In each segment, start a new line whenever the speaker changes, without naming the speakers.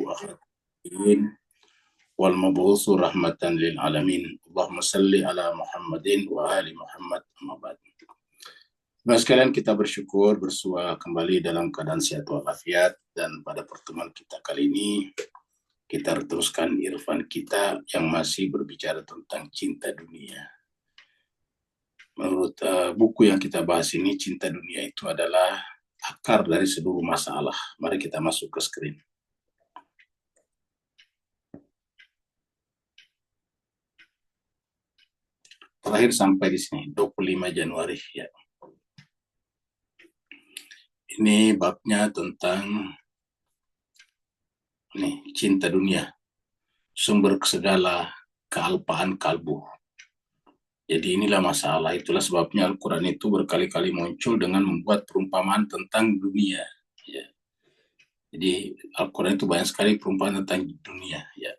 ahadin wal mab'utsu rahmatan lil alamin. Allahumma salli ala Muhammadin wa ali Muhammad. Amma ba'd. Nah, sekalian kita bersyukur bersua kembali dalam keadaan sehat walafiat, dan pada pertemuan kita kali ini kita teruskan irfan kita yang masih berbicara tentang cinta dunia. Menurut buku yang kita bahas ini, cinta dunia itu adalah akar dari seluruh masalah. Mari kita masuk ke screen. Terakhir sampai di sini, 25 Januari ya. Ini babnya tentang cinta dunia, sumber segala kealpaan kalbu. Jadi inilah masalah, itulah sebabnya Al-Quran itu berkali-kali muncul dengan membuat perumpamaan tentang dunia. Ya. Jadi Al-Quran itu banyak sekali perumpamaan tentang dunia. Ya.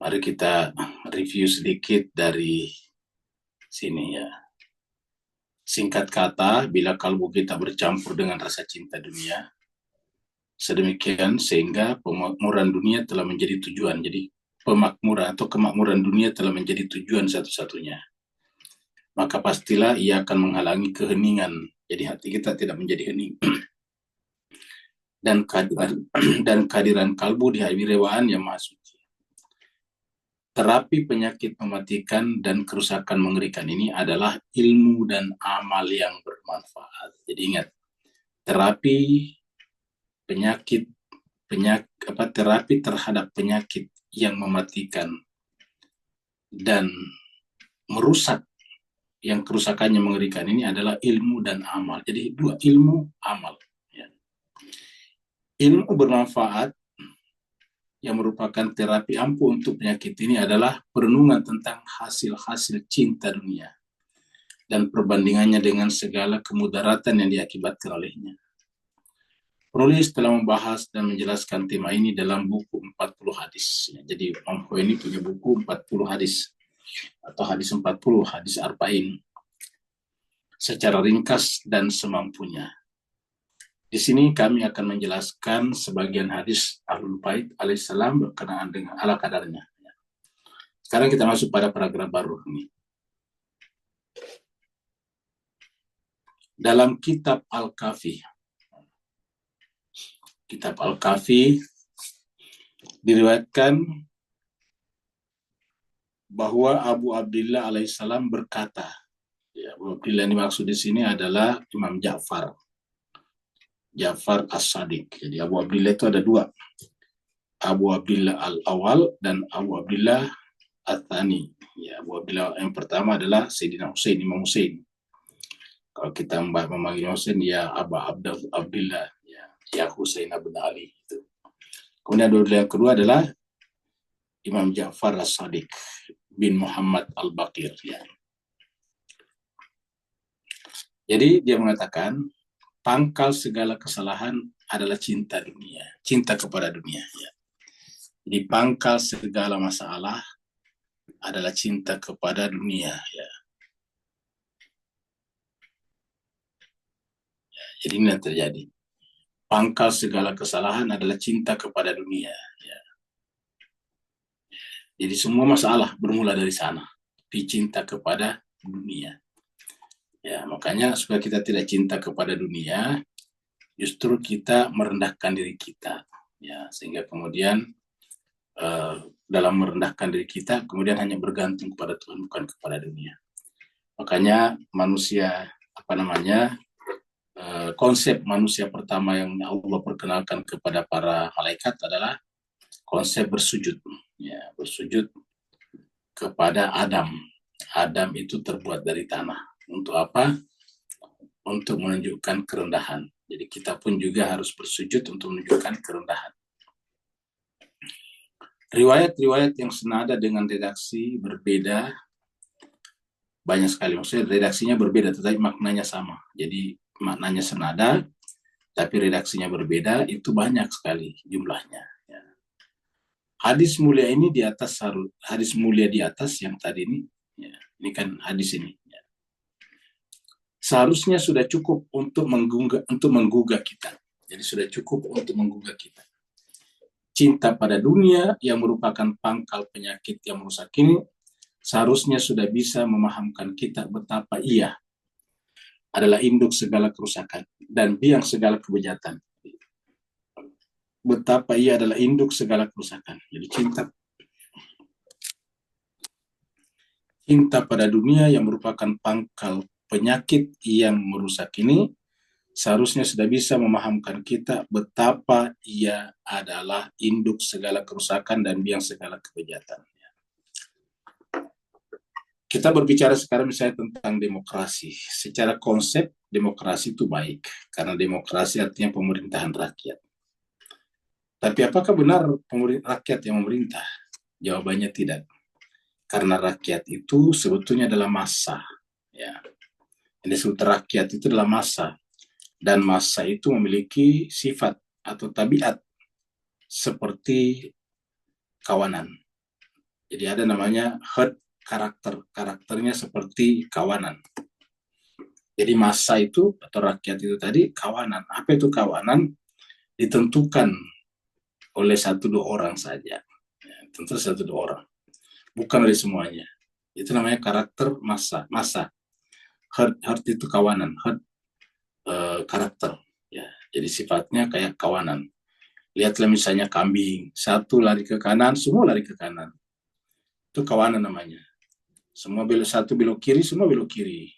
Mari kita review sedikit dari sini ya. Singkat kata, bila kalbu kita bercampur dengan rasa cinta dunia, sedemikian sehingga pemakmuran dunia telah menjadi tujuan. Jadi pemakmuran atau kemakmuran dunia telah menjadi tujuan satu-satunya. Maka pastilah ia akan menghalangi keheningan. Jadi hati kita tidak menjadi hening. Dan kehadiran kalbu di hawirewaan yang maha suci. Terapi penyakit mematikan dan kerusakan mengerikan ini adalah ilmu dan amal yang bermanfaat. Jadi ingat, terapi terhadap penyakit yang mematikan dan merusak, yang kerusakannya mengerikan ini adalah ilmu dan amal. Jadi dua, ilmu, amal. Ya. Ilmu bermanfaat yang merupakan terapi ampuh untuk penyakit ini adalah perenungan tentang hasil-hasil cinta dunia dan perbandingannya dengan segala kemudaratan yang diakibatkan olehnya. Penulis telah membahas dan menjelaskan tema ini dalam buku 40 hadis. Jadi Mampu ini punya buku 40 hadis atau hadis 40, hadis arba'in, secara ringkas dan semampunya. Di sini kami akan menjelaskan sebagian hadis Ahlul Bait alaihissalam berkenaan dengan ala kadarnya. Sekarang kita masuk pada paragraf baru ini. Dalam kitab Al-Kafi, diriwayatkan bahwa Abu Abdillah alaihissalam berkata, ya, Abu Abdillah ini maksud di sini adalah Imam Ja'far As-Sadiq. Jadi Abu Abdillah itu ada dua, Abu Abdillah Al-Awal dan Abu Abdillah Al-Thani. Ya, Abu Abdillah yang pertama adalah Sayyidina Husain, Imam Husain. Kalau kita memanggil Husain, ya Abu Abdillah, ya Husain bin Ali. Itu. Kemudian Abu Abdillah yang kedua adalah Imam Ja'far As-Sadiq bin Muhammad Al-Baqir. Ya. Jadi dia mengatakan, pangkal segala kesalahan adalah cinta dunia, cinta kepada dunia. Ya. Jadi pangkal segala masalah adalah cinta kepada dunia. Ya. Ya, jadi ini yang terjadi. Pangkal segala kesalahan adalah cinta kepada dunia. Ya. Jadi semua masalah bermula dari sana, cinta kepada dunia. Ya, makanya supaya kita tidak cinta kepada dunia, justru kita merendahkan diri kita, ya, sehingga kemudian dalam merendahkan diri kita, kemudian hanya bergantung kepada Tuhan, bukan kepada dunia. Makanya manusia, konsep manusia pertama yang Allah perkenalkan kepada para malaikat adalah konsep bersujud, ya, bersujud kepada Adam. Adam itu terbuat dari tanah. Untuk apa? Untuk menunjukkan kerendahan. Jadi kita pun juga harus bersujud untuk menunjukkan kerendahan. Riwayat-riwayat yang senada dengan redaksi berbeda banyak sekali. Maksudnya redaksinya berbeda, tetapi maknanya sama. Jadi maknanya senada, tapi redaksinya berbeda, itu banyak sekali jumlahnya. Ya. Hadis mulia ini di atas, hadis mulia di atas yang tadi ini, ya, ini kan hadis ini. Seharusnya sudah cukup untuk menggugah kita. Jadi sudah cukup untuk menggugah kita. Cinta pada dunia yang merupakan pangkal penyakit yang merusak ini seharusnya sudah bisa memahamkan kita betapa ia adalah induk segala kerusakan dan biang segala kebejatan. Betapa ia adalah induk segala kerusakan. Jadi cinta pada dunia yang merupakan pangkal penyakit yang merusak ini seharusnya sudah bisa memahamkan kita betapa ia adalah induk segala kerusakan dan biang segala kebejatan. Kita berbicara sekarang misalnya tentang demokrasi. Secara konsep, demokrasi itu baik, karena demokrasi artinya pemerintahan rakyat. Tapi apakah benar rakyat yang memerintah? Jawabannya tidak. Karena rakyat itu sebetulnya adalah massa. Ya. Yang disebut rakyat itu adalah massa. Dan massa itu memiliki sifat atau tabiat seperti kawanan. Jadi ada namanya herd karakternya seperti kawanan. Jadi massa itu atau rakyat itu tadi kawanan. Apa itu kawanan? Ditentukan oleh 1-2 orang saja. Ya, tentu 1-2 orang. Bukan oleh semuanya. Itu namanya karakter massa. Herd itu kawanan. Herd karakter. Ya, jadi sifatnya kayak kawanan. Lihatlah misalnya kambing. Satu lari ke kanan, semua lari ke kanan. Itu kawanan namanya. Semua satu belok kiri, semua belok kiri.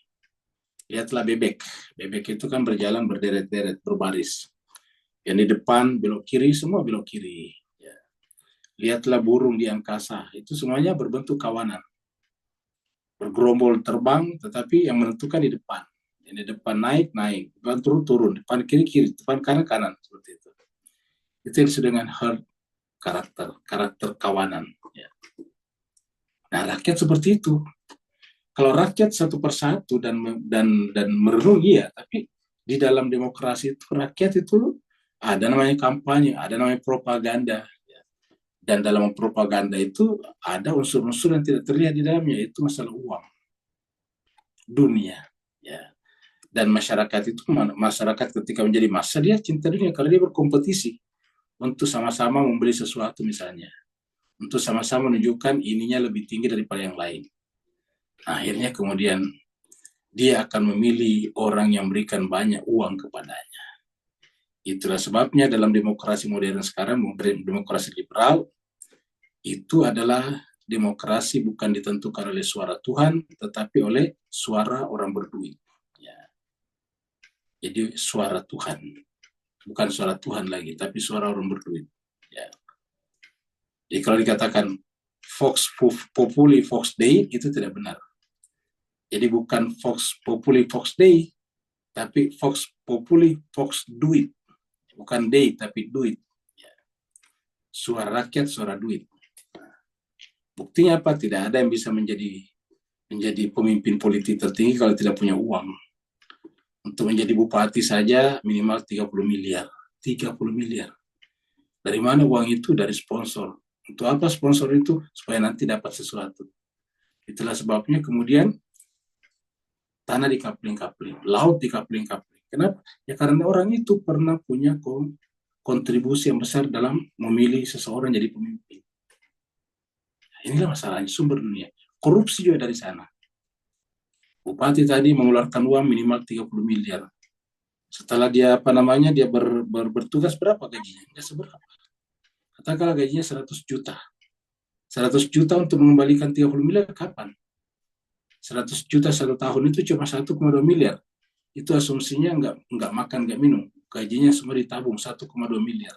Lihatlah bebek. Bebek itu kan berjalan berderet-deret, berbaris. Yang di depan belok kiri, semua belok kiri. Ya. Lihatlah burung di angkasa. Itu semuanya berbentuk kawanan. Bergerombol terbang, tetapi yang menentukan di depan. Yang di depan naik, depan turun, depan kiri, depan kanan, seperti itu. Itu yang disebut dengan herd karakter kawanan. Ya. Nah, rakyat seperti itu. Kalau rakyat satu persatu dan merenung, iya, tapi di dalam demokrasi itu rakyat itu ada namanya kampanye, ada namanya propaganda. Dan dalam propaganda itu ada unsur-unsur yang tidak terlihat di dalamnya, itu masalah uang, dunia. Ya. Dan masyarakat ketika menjadi massa, dia cinta dunia kalau dia berkompetisi untuk sama-sama membeli sesuatu misalnya. Untuk sama-sama menunjukkan ininya lebih tinggi daripada yang lain. Akhirnya kemudian dia akan memilih orang yang memberikan banyak uang kepadanya. Itulah sebabnya dalam demokrasi modern sekarang, demokrasi liberal, itu adalah demokrasi bukan ditentukan oleh suara Tuhan, tetapi oleh suara orang berduit. Ya. Jadi suara Tuhan. Bukan suara Tuhan lagi, tapi suara orang berduit. Ya. Jadi kalau dikatakan Vox Populi, Vox Dei, itu tidak benar. Jadi bukan Vox Populi, Vox Dei, tapi Vox Populi, Vox Duit. Bukan Dei, tapi duit. Ya. Suara rakyat, suara duit. Buktinya apa? Tidak ada yang bisa menjadi pemimpin politik tertinggi kalau tidak punya uang. Untuk menjadi bupati saja minimal 30 miliar. 30 miliar. Dari mana uang itu? Dari sponsor. Untuk apa sponsor itu? Supaya nanti dapat sesuatu. Itulah sebabnya kemudian tanah dikapling-kapling, laut dikapling-kapling. Kenapa? Ya karena orang itu pernah punya kontribusi yang besar dalam memilih seseorang jadi pemimpin. Inilah masalahnya, sumber dunia. Korupsi juga dari sana. Bupati tadi mengeluarkan uang minimal 30 miliar. Setelah dia dia bertugas, berapa gajinya? Nggak seberapa. Katakanlah gajinya 100 juta. 100 juta untuk mengembalikan 30 miliar kapan? 100 juta 1 tahun itu cuma 1,2 miliar. Itu asumsinya nggak makan, nggak minum. Gajinya semua ditabung 1,2 miliar.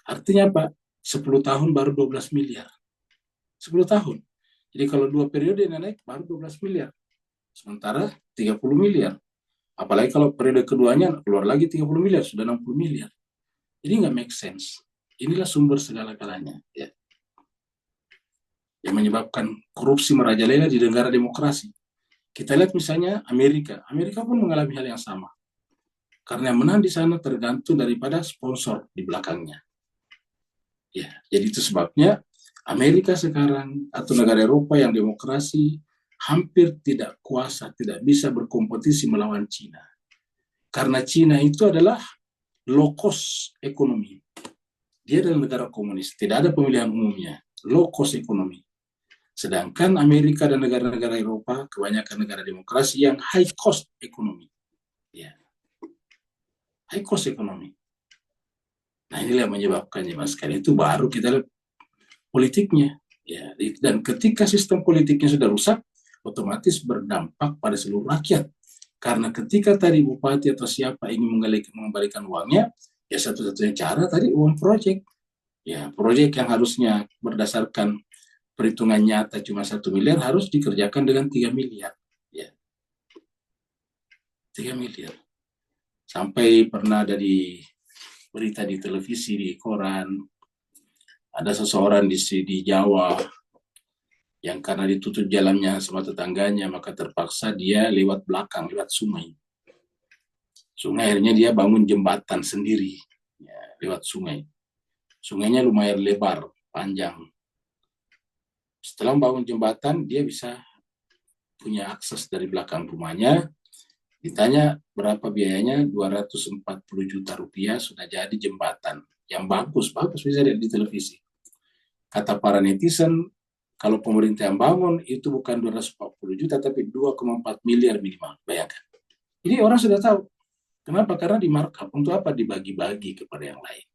Artinya apa? 10 tahun baru 12 miliar. 10 tahun. Jadi kalau 2 periode naik baru 12 miliar. Sementara 30 miliar. Apalagi kalau periode keduanya keluar lagi 30 miliar, sudah 60 miliar. Jadi nggak make sense. Inilah sumber segala-galanya. Ya. Yang menyebabkan korupsi merajalela di negara demokrasi. Kita lihat misalnya Amerika. Amerika pun mengalami hal yang sama. Karena yang menang di sana tergantung daripada sponsor di belakangnya. Ya, jadi itu sebabnya Amerika sekarang atau negara Eropa yang demokrasi hampir tidak kuasa, tidak bisa berkompetisi melawan Cina. Karena Cina itu adalah low cost ekonomi. Dia adalah negara komunis, tidak ada pemilihan umumnya, low cost ekonomi. Sedangkan Amerika dan negara-negara Eropa kebanyakan negara demokrasi yang high cost ekonomi. Ya, high cost ekonomi. Nah, inilah yang menyebabkannya, Mas. Karena itu baru kita lihat politiknya. Ya, dan ketika sistem politiknya sudah rusak, otomatis berdampak pada seluruh rakyat. Karena ketika tadi bupati atau siapa ingin mengembalikan uangnya, ya satu-satunya cara tadi uang proyek. Ya, proyek yang harusnya berdasarkan perhitungan nyata cuma 1 miliar harus dikerjakan dengan 3 miliar. Ya, 3 miliar. Sampai pernah ada di berita di televisi, di koran, ada seseorang di Jawa yang karena ditutup jalannya sama tetangganya, maka terpaksa dia lewat belakang, lewat sungai. Sungai akhirnya dia bangun jembatan sendiri, ya, lewat sungai. Sungainya lumayan lebar, panjang. Setelah bangun jembatan, dia bisa punya akses dari belakang rumahnya. Ditanya berapa biayanya, 240 juta rupiah sudah jadi jembatan. Yang bagus, bagus bisa lihat di televisi. Kata para netizen, kalau pemerintah yang bangun itu bukan 240 juta, tapi 2,4 miliar minimal. Bayangkan. Ini orang sudah tahu. Kenapa? Karena di markup. Untuk apa dibagi-bagi kepada yang lain.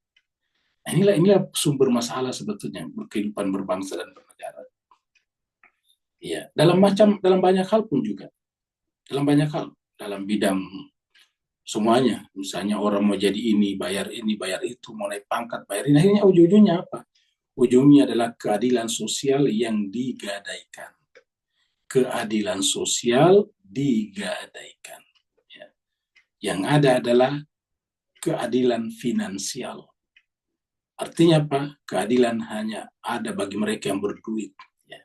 Nah, inilah sumber masalah sebetulnya kehidupan berbangsa dan bernegara. Iya, dalam banyak hal pun juga. Dalam banyak hal. Dalam bidang semuanya. Misalnya orang mau jadi ini, bayar itu, mau naik pangkat, bayar ini. Akhirnya ujung-ujungnya apa? Ujungnya adalah keadilan sosial yang digadaikan. Keadilan sosial digadaikan. Ya. Yang ada adalah keadilan finansial. Artinya apa? Keadilan hanya ada bagi mereka yang berduit. Ya.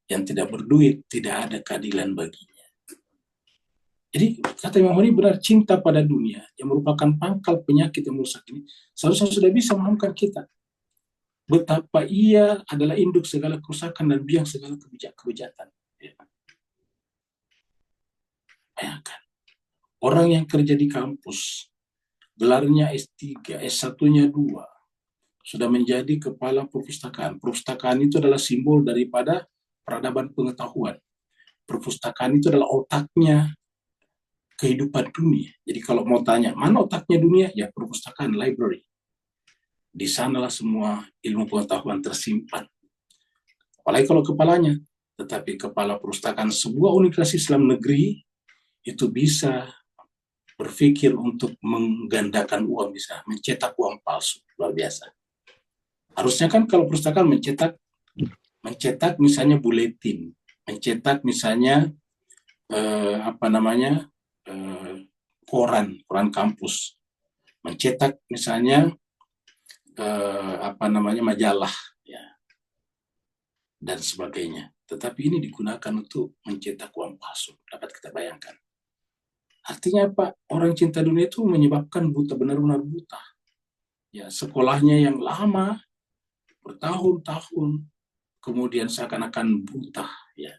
Yang tidak berduit, tidak ada keadilan baginya. Jadi kata Imam Ghazali benar, cinta pada dunia yang merupakan pangkal penyakit yang merusak ini seharusnya sudah bisa memahamkan kita betapa ia adalah induk segala kerusakan dan biang segala kebejatan. Ya. Bayangkan, orang yang kerja di kampus, gelarnya S3, S1-nya 2, sudah menjadi kepala perpustakaan. Perpustakaan itu adalah simbol daripada peradaban pengetahuan. Perpustakaan itu adalah otaknya kehidupan dunia. Jadi kalau mau tanya, mana otaknya dunia? Ya, perpustakaan, library. Di sanalah semua ilmu pengetahuan tersimpan. Apalagi kalau kepalanya. Tetapi kepala perpustakaan sebuah universitas Islam negeri itu bisa berpikir untuk menggandakan uang, bisa mencetak uang palsu. Luar biasa. Harusnya kan kalau perpustakaan mencetak misalnya buletin, mencetak misalnya koran kampus, mencetak misalnya majalah, ya, dan sebagainya. Tetapi ini digunakan untuk mencetak uang palsu. Dapat kita bayangkan. Artinya apa? Orang cinta dunia itu menyebabkan buta, benar-benar buta. Ya, sekolahnya yang lama, bertahun-tahun, kemudian seakan-akan buta, ya,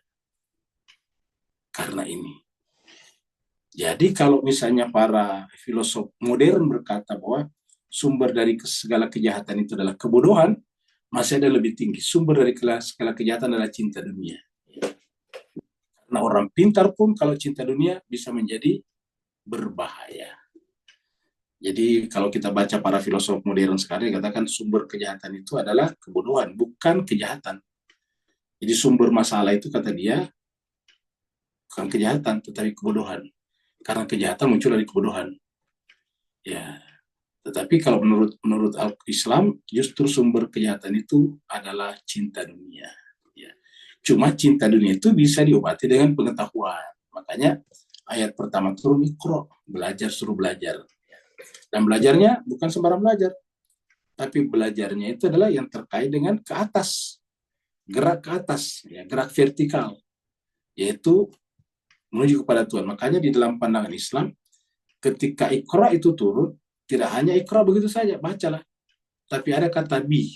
karena ini. Jadi kalau misalnya para filosof modern berkata bahwa sumber dari segala kejahatan itu adalah kebodohan, masih ada lebih tinggi. Sumber dari segala kejahatan adalah cinta dunia. Karena orang pintar pun kalau cinta dunia bisa menjadi berbahaya. Jadi kalau kita baca para filosof modern sekarang, katakan sumber kejahatan itu adalah kebodohan, bukan kejahatan. Jadi sumber masalah itu kata dia bukan kejahatan, tetapi kebodohan. Karena kejahatan muncul dari kebodohan. Ya, tetapi kalau menurut Islam, justru sumber kejahatan itu adalah cinta dunia. Ya. Cuma cinta dunia itu bisa diobati dengan pengetahuan. Makanya ayat pertama turun, Iqra, belajar, suruh belajar. Dan belajarnya bukan sembarang belajar, tapi belajarnya itu adalah yang terkait dengan ke atas, gerak ke atas, ya, gerak vertikal, yaitu menuju kepada Tuhan. Makanya di dalam pandangan Islam, ketika Iqra itu turun, tidak hanya Iqra begitu saja, bacalah. Tapi ada kata bi.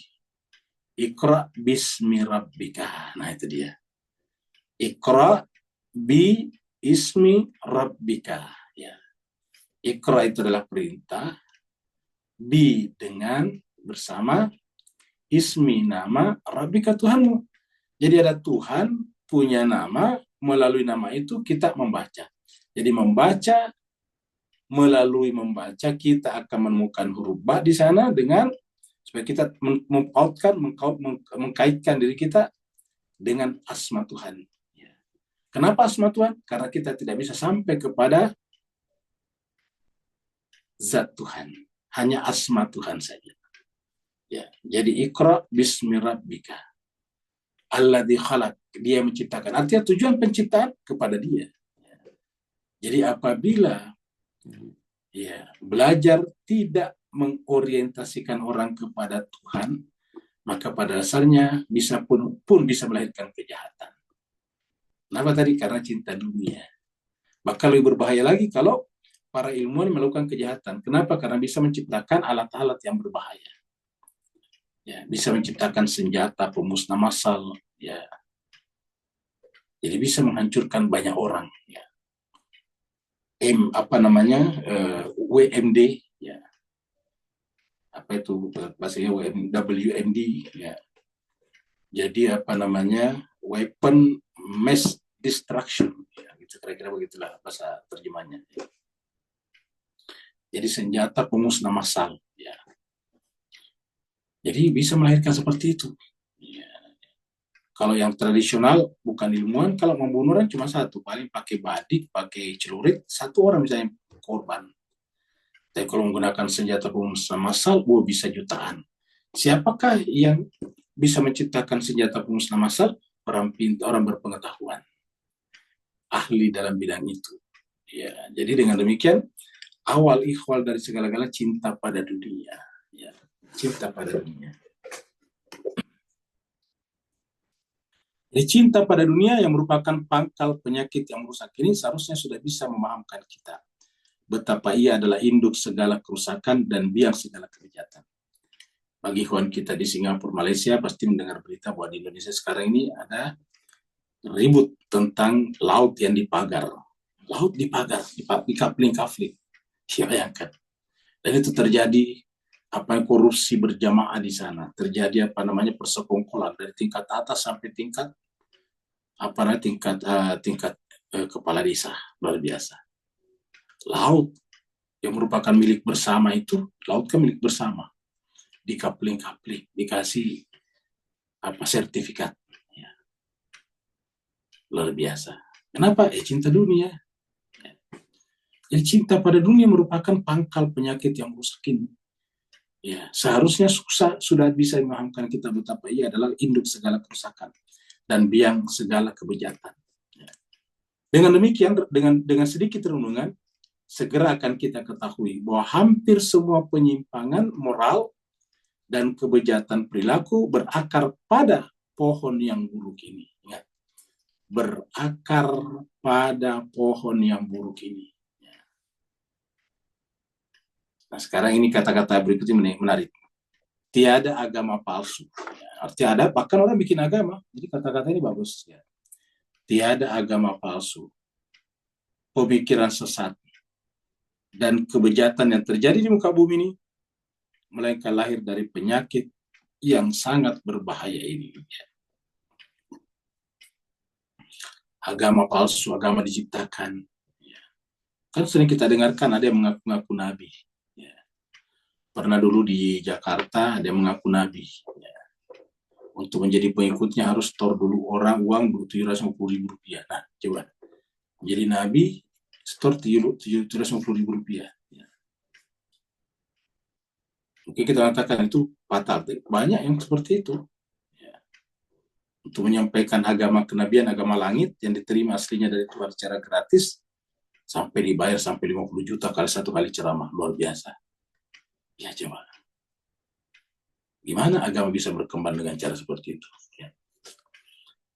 Iqra bismi rabbika. Nah itu dia. Iqra bi ismi rabbika. Ya. Iqra itu adalah perintah. dengan bersama ismi, nama Rabbika Tuhanmu. Jadi ada Tuhan punya nama, melalui nama itu kita membaca. Jadi melalui membaca kita akan menemukan huruf ba di sana dengan supaya kita mengkaitkan diri kita dengan asma Tuhan. Kenapa asma Tuhan? Karena kita tidak bisa sampai kepada zat Tuhan, hanya asma Tuhan saja. Ya, jadi Iqra bismi rabbika alladzi khalaq, dia menciptakan. Artinya tujuan penciptaan kepada dia. Jadi apabila belajar tidak mengorientasikan orang kepada Tuhan, maka pada dasarnya pun bisa melahirkan kejahatan. Kenapa tadi? Karena cinta dunia. Maka lebih berbahaya lagi kalau para ilmuwan melakukan kejahatan. Kenapa? Karena bisa menciptakan alat-alat yang berbahaya. Ya, bisa menciptakan senjata pemusnah massal, ya. Jadi bisa menghancurkan banyak orang, ya. WMD, ya. Apa itu bahasanya WMD, ya. Jadi weapon mass destruction, ya, gitu kira-kira begitulah bahasa terjemahnya. Ya. Jadi senjata pemusnah massal, ya. Jadi bisa melahirkan seperti itu. Ya. Kalau yang tradisional bukan ilmuwan, kalau membunuh orang cuma satu, paling pakai badik, pakai celurit, satu orang misalnya korban. Tapi kalau menggunakan senjata pemusnah massal, bisa jutaan. Siapakah yang bisa menciptakan senjata pemusnah massal? Orang pintar, orang berpengetahuan, ahli dalam bidang itu. Ya, jadi dengan demikian awal ikhwal dari segala-galanya cinta pada dunia. Ya, cinta pada dunia. Jadi cinta pada dunia yang merupakan pangkal penyakit yang merusak ini seharusnya sudah bisa memahamkan kita betapa ia adalah induk segala kerusakan dan biang segala kejahatan. Bagi kawan kita di Singapura, Malaysia pasti mendengar berita bahwa di Indonesia sekarang ini ada ribut tentang laut yang dipagar. Laut dipagar, dikapling-kafling. Ya, bayangkan. Dan itu terjadi korupsi berjamaah di sana. Terjadi persekongkolan dari tingkat atas sampai tingkat kepala desa. Luar biasa. Laut yang merupakan milik bersama itu, laut kan milik bersama. Dikapling-kapling, dikasih sertifikat. Ya. Luar biasa. Kenapa? Cinta dunia. Ya. Jadi cinta pada dunia merupakan pangkal penyakit yang merusak ini. Ya, seharusnya sudah bisa memahamkan kita betapa ia adalah induk segala kerusakan dan biang segala kebejatan. Ya. Dengan demikian, dengan sedikit renungan, segera akan kita ketahui bahwa hampir semua penyimpangan moral dan kebejatan perilaku berakar pada pohon yang buruk ini. Ya. Berakar pada pohon yang buruk ini. Ya. Nah, sekarang ini kata-kata berikutnya menarik. Tiada agama palsu. Ya, artinya ada, bahkan orang bikin agama. Jadi kata-kata ini bagus. Ya. Tiada agama palsu, pemikiran sesat, dan kebejatan yang terjadi di muka bumi ini, melainkan lahir dari penyakit yang sangat berbahaya ini. Ya. Agama palsu, agama diciptakan. Ya. Kan sering kita dengarkan ada yang mengaku-ngaku nabi. Ya. Pernah dulu di Jakarta ada yang mengaku nabi. Ya. Untuk menjadi pengikutnya harus store dulu uang Rp750.000. Nah, coba. Jadi nabi, store Rp750.000. Ya. Mungkin kita katakan itu fatal. Banyak yang seperti itu. Ya. Untuk menyampaikan agama kenabian, agama langit yang diterima aslinya dari Tuhan secara gratis, sampai dibayar sampai 50 juta satu kali ceramah. Luar biasa. Ya, coba. Gimana agama bisa berkembang dengan cara seperti itu? Ya.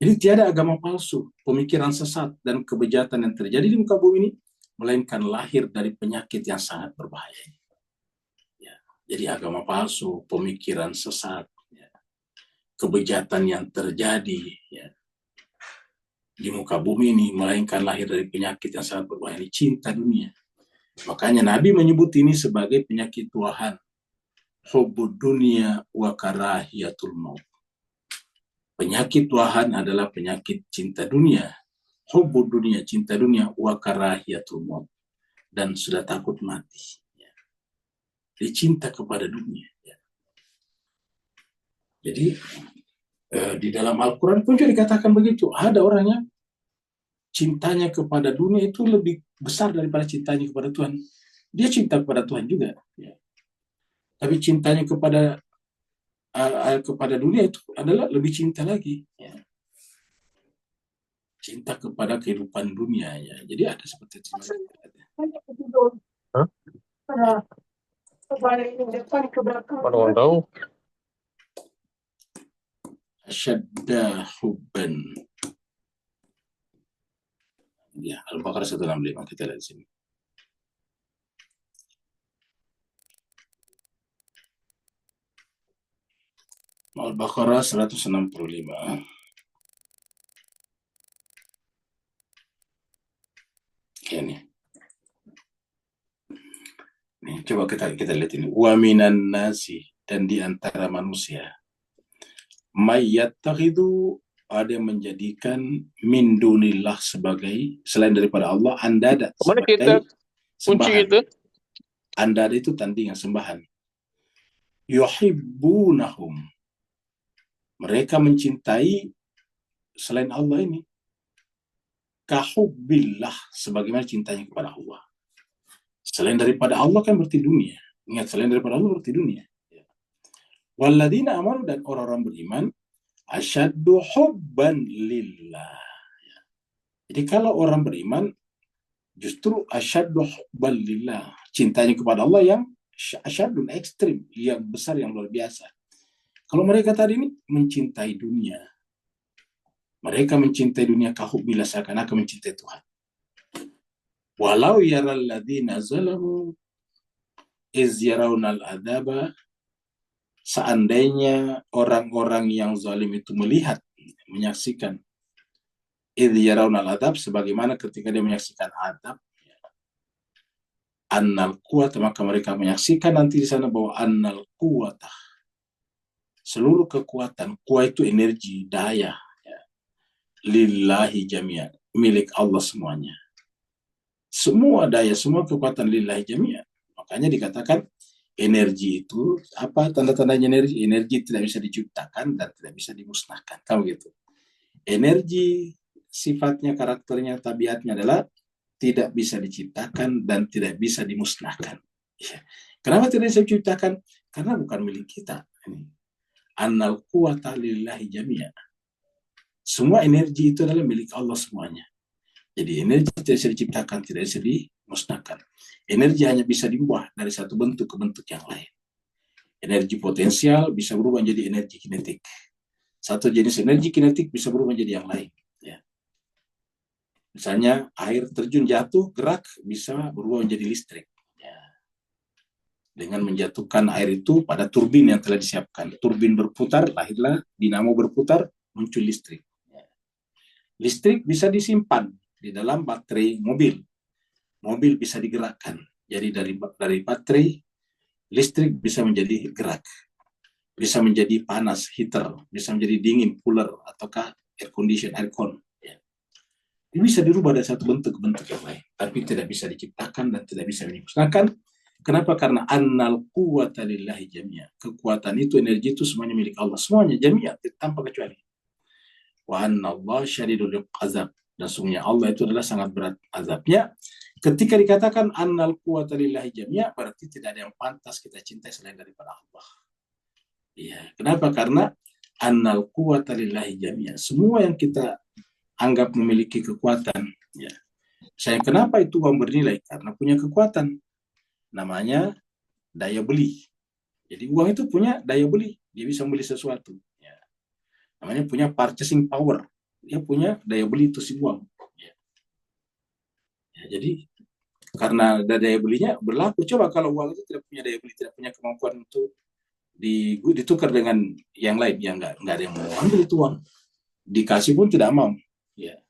Jadi tiada agama palsu, pemikiran sesat, dan kebejatan yang terjadi di muka bumi ini, melainkan lahir dari penyakit yang sangat berbahaya. Ya. Jadi agama palsu, pemikiran sesat, ya. Kebejatan yang terjadi ya, di muka bumi ini, melainkan lahir dari penyakit yang sangat berbahaya, cinta dunia. Makanya Nabi menyebut ini sebagai penyakit tuahan. hubbud dunya wa karahiyatul maut. Penyakit wahan adalah penyakit cinta dunia. Hubbud dunia, cinta dunia, wa karahiyatul maut, dan sudah takut mati. Jadi cinta kepada dunia. Jadi di dalam Al-Quran pun juga dikatakan begitu. Ada orangnya cintanya kepada dunia itu lebih besar daripada cintanya kepada Tuhan. Dia cinta kepada Tuhan juga. Tapi cintanya kepada dunia itu adalah lebih cinta lagi. Cinta kepada kehidupan dunia. Jadi ada seperti itu.
Hah? Mana tahu?
Asyadda hubban. Ya, Al-Baqarah 165 kita lihat di sini. Al-Baqarah 165. Ini. Nih, coba kita lihat ini. Wa minan nasi, dan di antara manusia. Mayyattakhidhu, ada yang menjadikan min dunillah sebagai selain daripada Allah andada
Mana kita kunci
sembahan.
itu?
Andada itu tandingan sembahan. Yuhibbunahum, mereka mencintai selain Allah ini kahubbillah, sebagaimana cintanya kepada Allah. Selain daripada Allah kan berarti dunia. Ingat, selain daripada Allah berarti dunia. Walladzina amanu, dan orang-orang beriman, asyaddu hubban lillah. Jadi kalau orang beriman justru asyaddu hubban lillah, cintanya kepada Allah yang asyadun, ekstrim, yang besar, yang luar biasa. Kalau mereka tadi ini mencintai dunia, mereka mencintai dunia kahubbillah, seakan-akan mencintai Tuhan. Walau yaral ladzina zalamu iz yarawnal adzaba, seandainya orang-orang yang zalim itu melihat, menyaksikan idh yarawnal adzab, sebagaimana ketika dia menyaksikan azab, annal quwata, maka mereka menyaksikan nanti di sana bahwa annal quwata, seluruh kekuatan, kuat itu energi, daya, lillahi jami'an, milik Allah semuanya. Semua daya, semua kekuatan lillahi jami'an. Makanya dikatakan energi itu apa tanda-tandanya energi? Energi tidak bisa diciptakan dan tidak bisa dimusnahkan. Kamu gitu. Energi sifatnya, karakternya, tabiatnya adalah tidak bisa diciptakan dan tidak bisa dimusnahkan. Kenapa tidak bisa diciptakan? Karena bukan milik kita. Annal quwata lillahi jami'an. Semua energi itu adalah milik Allah semuanya. Jadi energi tidak bisa diciptakan, tidak bisa dimusnahkan. Energi hanya bisa diubah dari satu bentuk ke bentuk yang lain. Energi potensial bisa berubah menjadi energi kinetik. Satu jenis energi kinetik bisa berubah menjadi yang lain. Misalnya air terjun jatuh, gerak, bisa berubah menjadi listrik. Dengan menjatuhkan air itu pada turbin yang telah disiapkan. Turbin berputar, lahirlah dinamo berputar, muncul listrik. Listrik bisa disimpan di dalam baterai mobil. Mobil bisa digerakkan. Jadi dari baterai, listrik bisa menjadi gerak. Bisa menjadi panas, heater. Bisa menjadi dingin, cooler, ataukah air condition, aircon. Ini bisa dirubah dari satu bentuk ke bentuk yang lain. Tapi tidak bisa diciptakan dan tidak bisa dimusnahkan. Kenapa? Karena annal quwwata lillahi jami'an. Kekuatan itu, energi itu semuanya milik Allah. Semuanya, jami'an, tanpa kecuali. Wa annallaha syadidul azab. Dan sungguhnya Allah itu adalah sangat berat azabnya. Ketika dikatakan annal quwwata lillahi jami'a, berarti tidak ada yang pantas kita cintai selain daripada Allah. Ya, kenapa? Karena annal quwwata lillahi jami'a. Semua yang kita anggap memiliki kekuatan, ya. Saya kenapa itu uang bernilai? Karena punya kekuatan. Namanya daya beli. Jadi uang itu punya daya beli. Dia bisa membeli sesuatu. Ya. Namanya punya purchasing power. Dia punya daya beli itu si uang. Ya. Ya, jadi karena daya belinya berlaku. Coba kalau uang itu tidak punya daya beli, tidak punya kemampuan untuk ditukar dengan yang lain, ya nggak ada yang mau ambil itu uang. Dikasih pun tidak mau. Ya.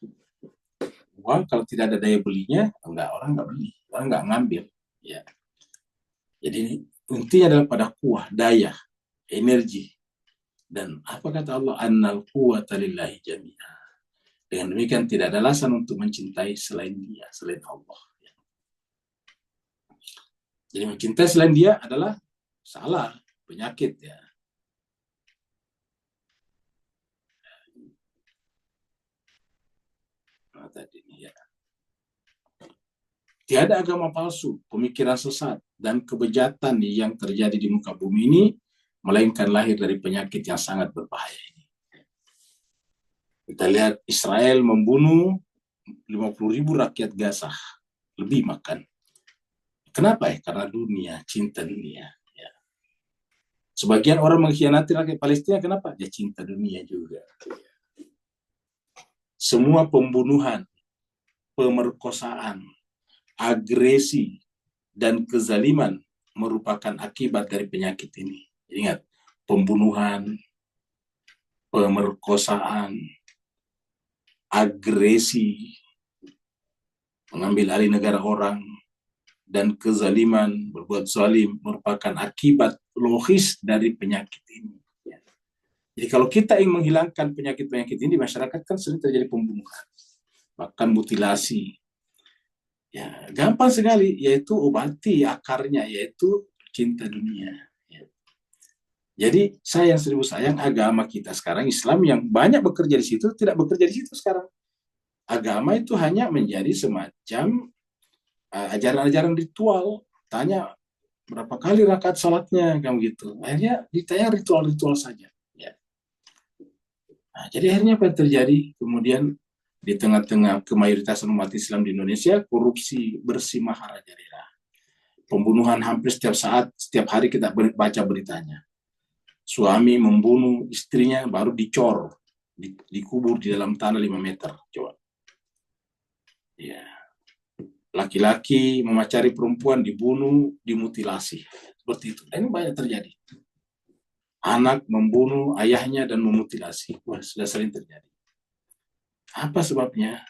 Uang kalau tidak ada daya belinya, orang nggak beli, orang nggak ngambil. Ya. Jadi intinya adalah pada kuah, daya, energi. Dan apa kata Allah? Annal quwwata lillahi jami'a. Dengan demikian tidak ada alasan untuk mencintai selain Dia, selain Allah. Jadi mencintai selain Dia adalah salah, penyakit ya. Nah, tadi ya. Tiada agama palsu, pemikiran sesat, dan kebejatan yang terjadi di muka bumi ini, melainkan lahir dari penyakit yang sangat berbahaya ini. Kita lihat Israel membunuh 50.000 rakyat Gaza, lebih makan. Kenapa ya? Karena dunia, cinta dunia. Ya. Sebagian orang mengkhianati rakyat Palestina, kenapa? Dia cinta dunia juga. Semua pembunuhan, pemerkosaan, agresi, dan kezaliman merupakan akibat dari penyakit ini. Ingat, pembunuhan, pemerkosaan, agresi, mengambil alih negara orang, dan kezaliman, berbuat zalim, merupakan akibat logis dari penyakit ini. Jadi kalau kita ingin menghilangkan penyakit-penyakit ini di masyarakat, kan sering terjadi pembunuhan, bahkan mutilasi. Ya, gampang sekali, yaitu obati akarnya, yaitu cinta dunia. Ya. Jadi sayang seribu sayang, agama kita sekarang Islam yang banyak bekerja di situ tidak bekerja di situ sekarang. Agama itu hanya menjadi semacam ajaran-ajaran ritual. Tanya berapa kali rakaat salatnya, kamu gitu. Akhirnya ditanya ritual-ritual saja. Ya. Nah, jadi akhirnya apa yang terjadi? Kemudian di tengah-tengah kemayoritas umat Islam di Indonesia, korupsi bersih maharajalela. Pembunuhan hampir setiap saat, setiap hari kita baca beritanya. Suami membunuh istrinya baru dicor, dikubur di dalam tanah 5 meter. Coba. Ya. Laki-laki memacari perempuan, dibunuh, dimutilasi. Seperti itu. Dan ini banyak terjadi. Anak membunuh ayahnya dan memutilasi. Wah, sudah sering terjadi. Apa sebabnya?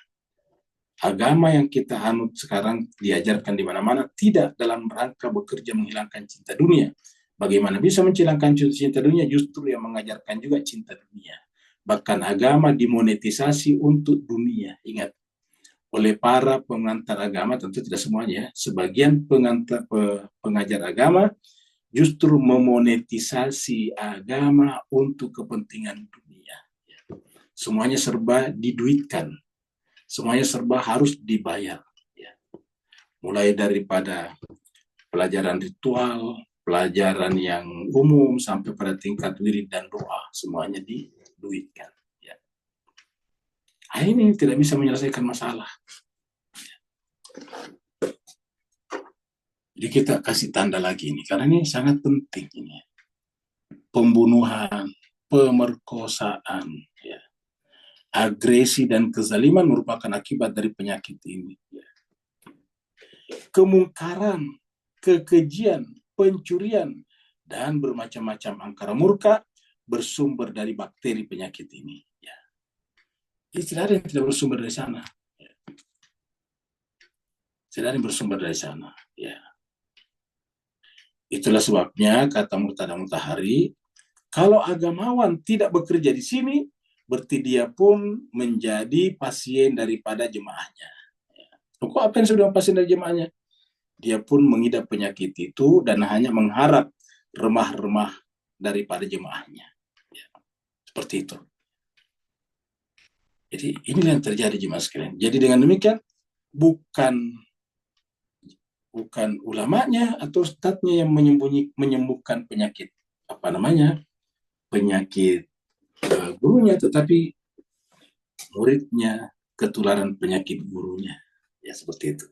Agama yang kita anut sekarang diajarkan di mana-mana tidak dalam rangka bekerja menghilangkan cinta dunia. Bagaimana bisa menghilangkan cinta dunia? Justru yang mengajarkan juga cinta dunia. Bahkan agama dimonetisasi untuk dunia. Ingat, oleh para pengantar agama, tentu tidak semuanya, sebagian pengajar agama justru memonetisasi agama untuk kepentingan dunia. Semuanya serba diduitkan. Semuanya serba harus dibayar. Ya. Mulai daripada pelajaran ritual, pelajaran yang umum, sampai pada tingkat wirid dan doa, semuanya diduitkan. Ya. Nah, ini tidak bisa menyelesaikan masalah. Jadi kita kasih tanda lagi ini, karena ini sangat penting ini. Pembunuhan, pemerkosaan, ya. Agresi dan kezaliman merupakan akibat dari penyakit ini. Kemungkaran, kekejian, pencurian, dan bermacam-macam angkara murka bersumber dari bakteri penyakit ini. Ya. Jadi tidak ada yang tidak bersumber dari sana. Ya. Tidak ada yang bersumber dari sana. Ya. Itulah sebabnya kata Murtada Mutahari, kalau agamawan tidak bekerja di sini, berarti dia pun menjadi pasien daripada jemaahnya. Kok apa yang sudah pasien dari jemaahnya? Dia pun mengidap penyakit itu dan hanya mengharap remah-remah daripada jemaahnya. Ya, seperti itu. Jadi inilah yang terjadi jemaah sekalian. Jadi dengan demikian bukan ulamanya atau ustadznya yang menyembuhkan penyakit penyakit gurunya, tetapi muridnya ketularan penyakit gurunya. Ya seperti itu.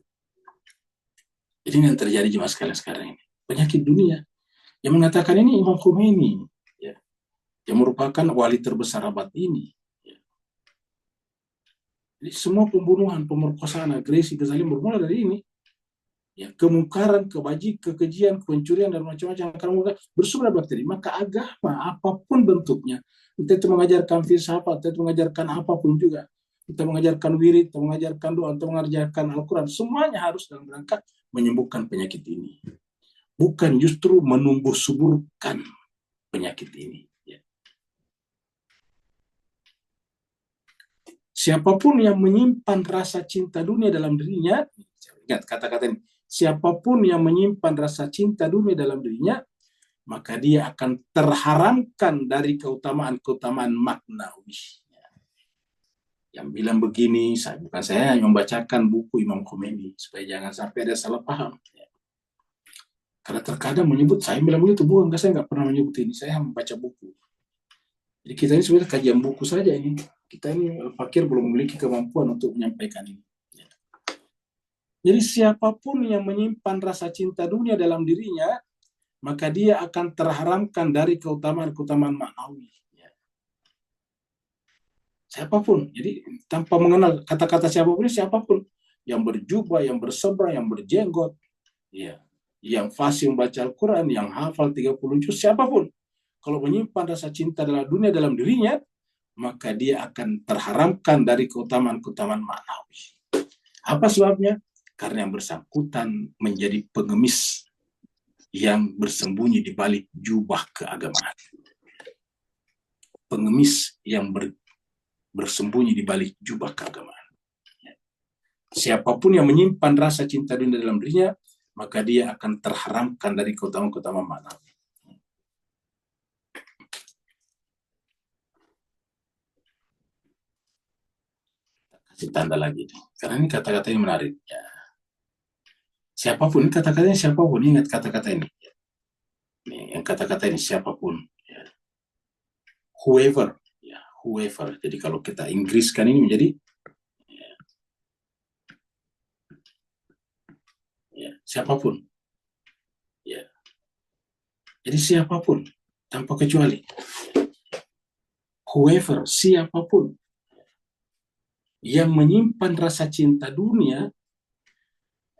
Jadi yang terjadi jemaah sekalian sekarang ini penyakit dunia. Yang mengatakan ini Imam Khomeini, ya, yang merupakan wali terbesar abad ini. Ya. Jadi semua pembunuhan, pemerkosaan, agresi, kezaliman bermula dari ini. Ya, kemungkaran, kekejian, pencurian, dan macam-macam karena bersumber dari bakteri. Maka agama apapun bentuknya, entah itu mengajarkan filsafat, entah itu mengajarkan apapun juga, kita mengajarkan wirid, kita mengajarkan doa, kita mengajarkan Al-Quran, semuanya harus dalam rangka menyembuhkan penyakit ini. bukan justru menumbuh suburkan penyakit ini. Siapapun yang menyimpan rasa cinta dunia dalam dirinya, ingat kata-kata ini, siapapun yang menyimpan rasa cinta dunia dalam dirinya, maka dia akan terharamkan dari keutamaan-keutamaan maknawi. Yang bilang begini, bukan saya yang membacakan buku Imam Khomeini, supaya jangan sampai ada salah paham. Karena terkadang menyebut, saya bilang begitu, bukan, saya nggak pernah menyebut ini, saya membaca buku. Jadi kita ini sebenarnya kajian buku saja ini. Kita ini fakir belum memiliki kemampuan untuk menyampaikan ini. Jadi siapapun yang menyimpan rasa cinta dunia dalam dirinya, maka dia akan terharamkan dari keutamaan-keutamaan maknawi. Siapapun, jadi tanpa mengenal kata-kata siapapun yang berjubah, yang bersebrang, yang berjenggot, yang fasih membaca Al-Quran, yang hafal 30 juz, siapapun, kalau menyimpan rasa cinta dalam dirinya, maka dia akan terharamkan dari keutamaan-keutamaan maknawi. Apa sebabnya? Karena yang bersangkutan menjadi pengemis yang bersembunyi di balik jubah keagamaan. Pengemis yang bersembunyi di balik jubah keagamaan. Siapapun yang menyimpan rasa cinta dunia dalam dirinya, maka dia akan terharamkan dari keutamaan-keutamaan maknawi. Kasih tanda lagi nih. Karena ini kata-kata yang menarik. Ya. Siapapun, kata-katanya siapapun, ingat kata-kata ini. Nih, yang kata-kata ini siapapun. Ya. Whoever. Ya, whoever. Jadi kalau kita Inggriskan ini menjadi siapapun. Ya. Jadi siapapun, tanpa kecuali. Whoever, siapapun yang menyimpan rasa cinta dunia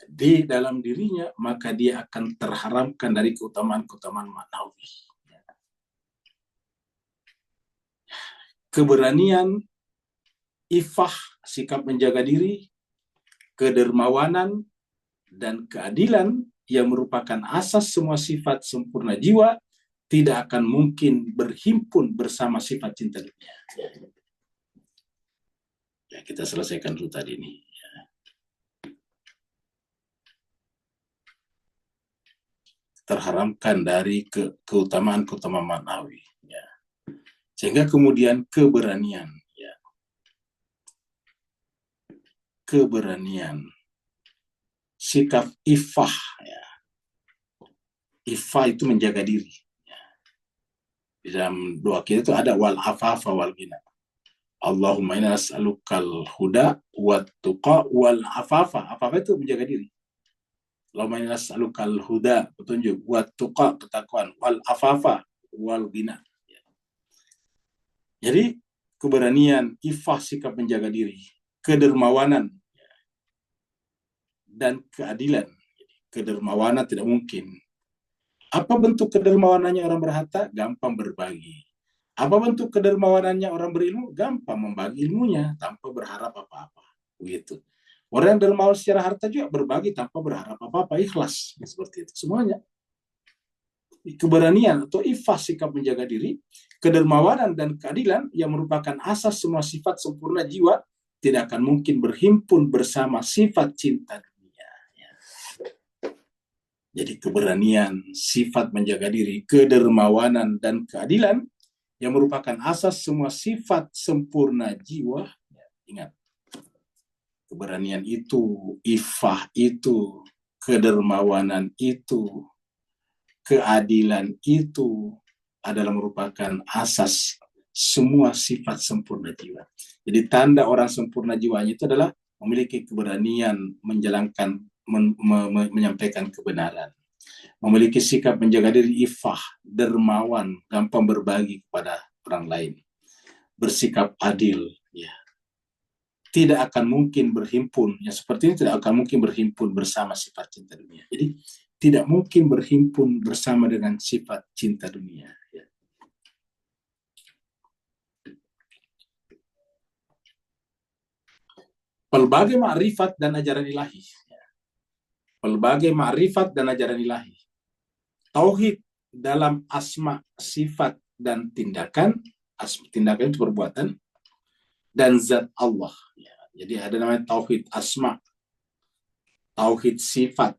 di dalam dirinya, maka dia akan terharamkan dari keutamaan-keutamaan maknawi. Keberanian, ifah, sikap menjaga diri, kedermawanan, dan keadilan yang merupakan asas semua sifat sempurna jiwa tidak akan mungkin berhimpun bersama sifat cinta dunia. Ya, kita selesaikan dulu tadi ini. Terharamkan dari keutamaan-keutamaan maknawi. Ya. Sehingga kemudian keberanian. Ya. Keberanian. Sikap ifah. Ya. Ifah itu menjaga diri. Ya. Di dalam doa kita itu ada wal afafa wal ghina. Allahumma inna nas'alukal huda wat tuqa wal afafa. Afafa itu menjaga diri. Allahumma inna nas'alukal huda, petunjuk, wat tuqa, ketakwaan, wal afafa wal ghina. Jadi keberanian, ifah, sikap menjaga diri, kedermawanan dan keadilan. Kedermawanan tidak mungkin. Apa bentuk kedermawanannya orang berharta? Gampang berbagi. Apa bentuk kedermawanannya orang berilmu? Gampang membagi ilmunya tanpa berharap apa-apa. Begitu. Orang yang dermawan secara harta juga berbagi tanpa berharap apa-apa, ikhlas. Seperti itu semuanya. Keberanian atau ifah, sikap menjaga diri, kedermawanan dan keadilan yang merupakan asas semua sifat sempurna jiwa tidak akan mungkin berhimpun bersama sifat cinta dunia. Jadi keberanian, sifat menjaga diri, kedermawanan dan keadilan yang merupakan asas semua sifat sempurna jiwa. Ingat, keberanian itu, ifah itu, kedermawanan itu, keadilan itu adalah merupakan asas semua sifat sempurna jiwa. Jadi tanda orang sempurna jiwanya itu adalah memiliki keberanian menjalankan, menyampaikan kebenaran. Memiliki sikap menjaga diri, ifah, dermawan, gampang berbagi kepada orang lain. Bersikap adil, ya. Tidak akan mungkin berhimpun, yang seperti ini tidak akan mungkin berhimpun bersama sifat cinta dunia. Jadi tidak mungkin berhimpun bersama dengan sifat cinta dunia. Ya. Pelbagai ma'rifat dan ajaran ilahi. Pelbagai ma'rifat dan ajaran ilahi. tauhid dalam asma, sifat, dan tindakan. Tindakan itu perbuatan, dan zat Allah. Ya, jadi ada namanya tauhid asma, tauhid sifat,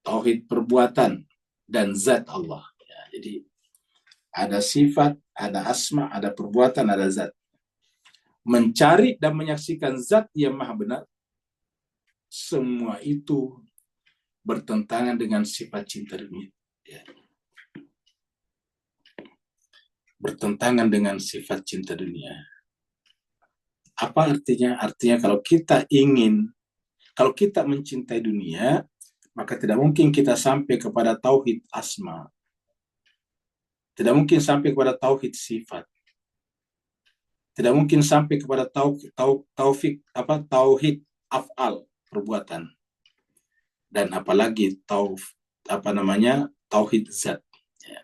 tauhid perbuatan, dan zat Allah. Ya, jadi ada sifat, ada asma, ada perbuatan, ada zat. Mencari dan menyaksikan zat yang maha benar, semua itu bertentangan dengan sifat cinta dunia. Ya. Bertentangan dengan sifat cinta dunia. Apa artinya? Artinya kalau kita mencintai dunia, maka tidak mungkin kita sampai kepada tauhid asma. Tidak mungkin sampai kepada tauhid sifat. Tidak mungkin sampai kepada tauhid af'al, perbuatan. Dan apalagi tauhid zat. Ya.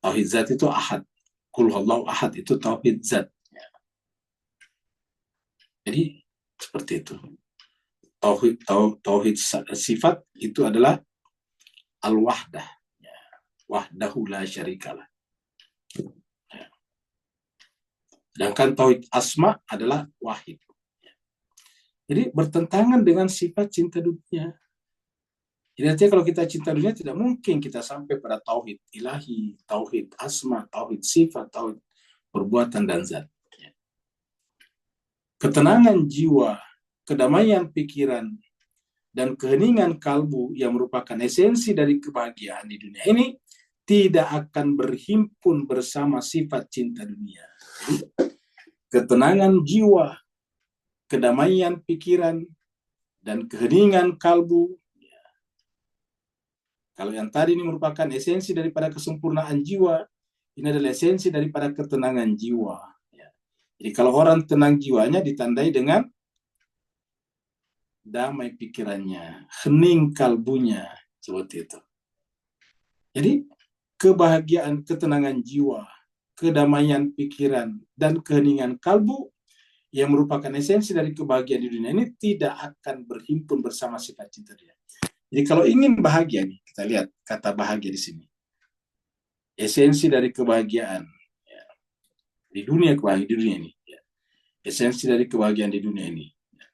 Tauhid zat itu ahad. Qul huwallahu ahad, itu tauhid zat. Ya. Jadi seperti itu. Tauhid sifat itu adalah al-wahdah. Ya. Wahdahu la syarikalah. Ya. Sedangkan tauhid asma adalah wahid. Ya. Jadi bertentangan dengan sifat cinta dunia. Jadi artinya kalau kita cinta dunia, tidak mungkin kita sampai pada tauhid ilahi, tauhid asma, tauhid sifat, tauhid perbuatan dan zat. Ya. Ketenangan jiwa, kedamaian pikiran, dan keheningan kalbu yang merupakan esensi dari kebahagiaan di dunia ini tidak akan berhimpun bersama sifat cinta dunia. Ketenangan jiwa, kedamaian pikiran, dan keheningan kalbu. Kalau yang tadi ini merupakan esensi daripada kesempurnaan jiwa, ini adalah esensi daripada ketenangan jiwa. Jadi kalau orang tenang jiwanya ditandai dengan damai pikirannya, hening kalbunya, seperti itu. Jadi kebahagiaan, ketenangan jiwa, kedamaian pikiran, dan keheningan kalbu yang merupakan esensi dari kebahagiaan di dunia ini tidak akan berhimpun bersama sifat cinta dia. Jadi kalau ingin bahagia nih, kita lihat kata bahagia di sini. Esensi dari kebahagiaan ya, di dunia ini. Ya. Esensi dari kebahagiaan di dunia ini. Ya.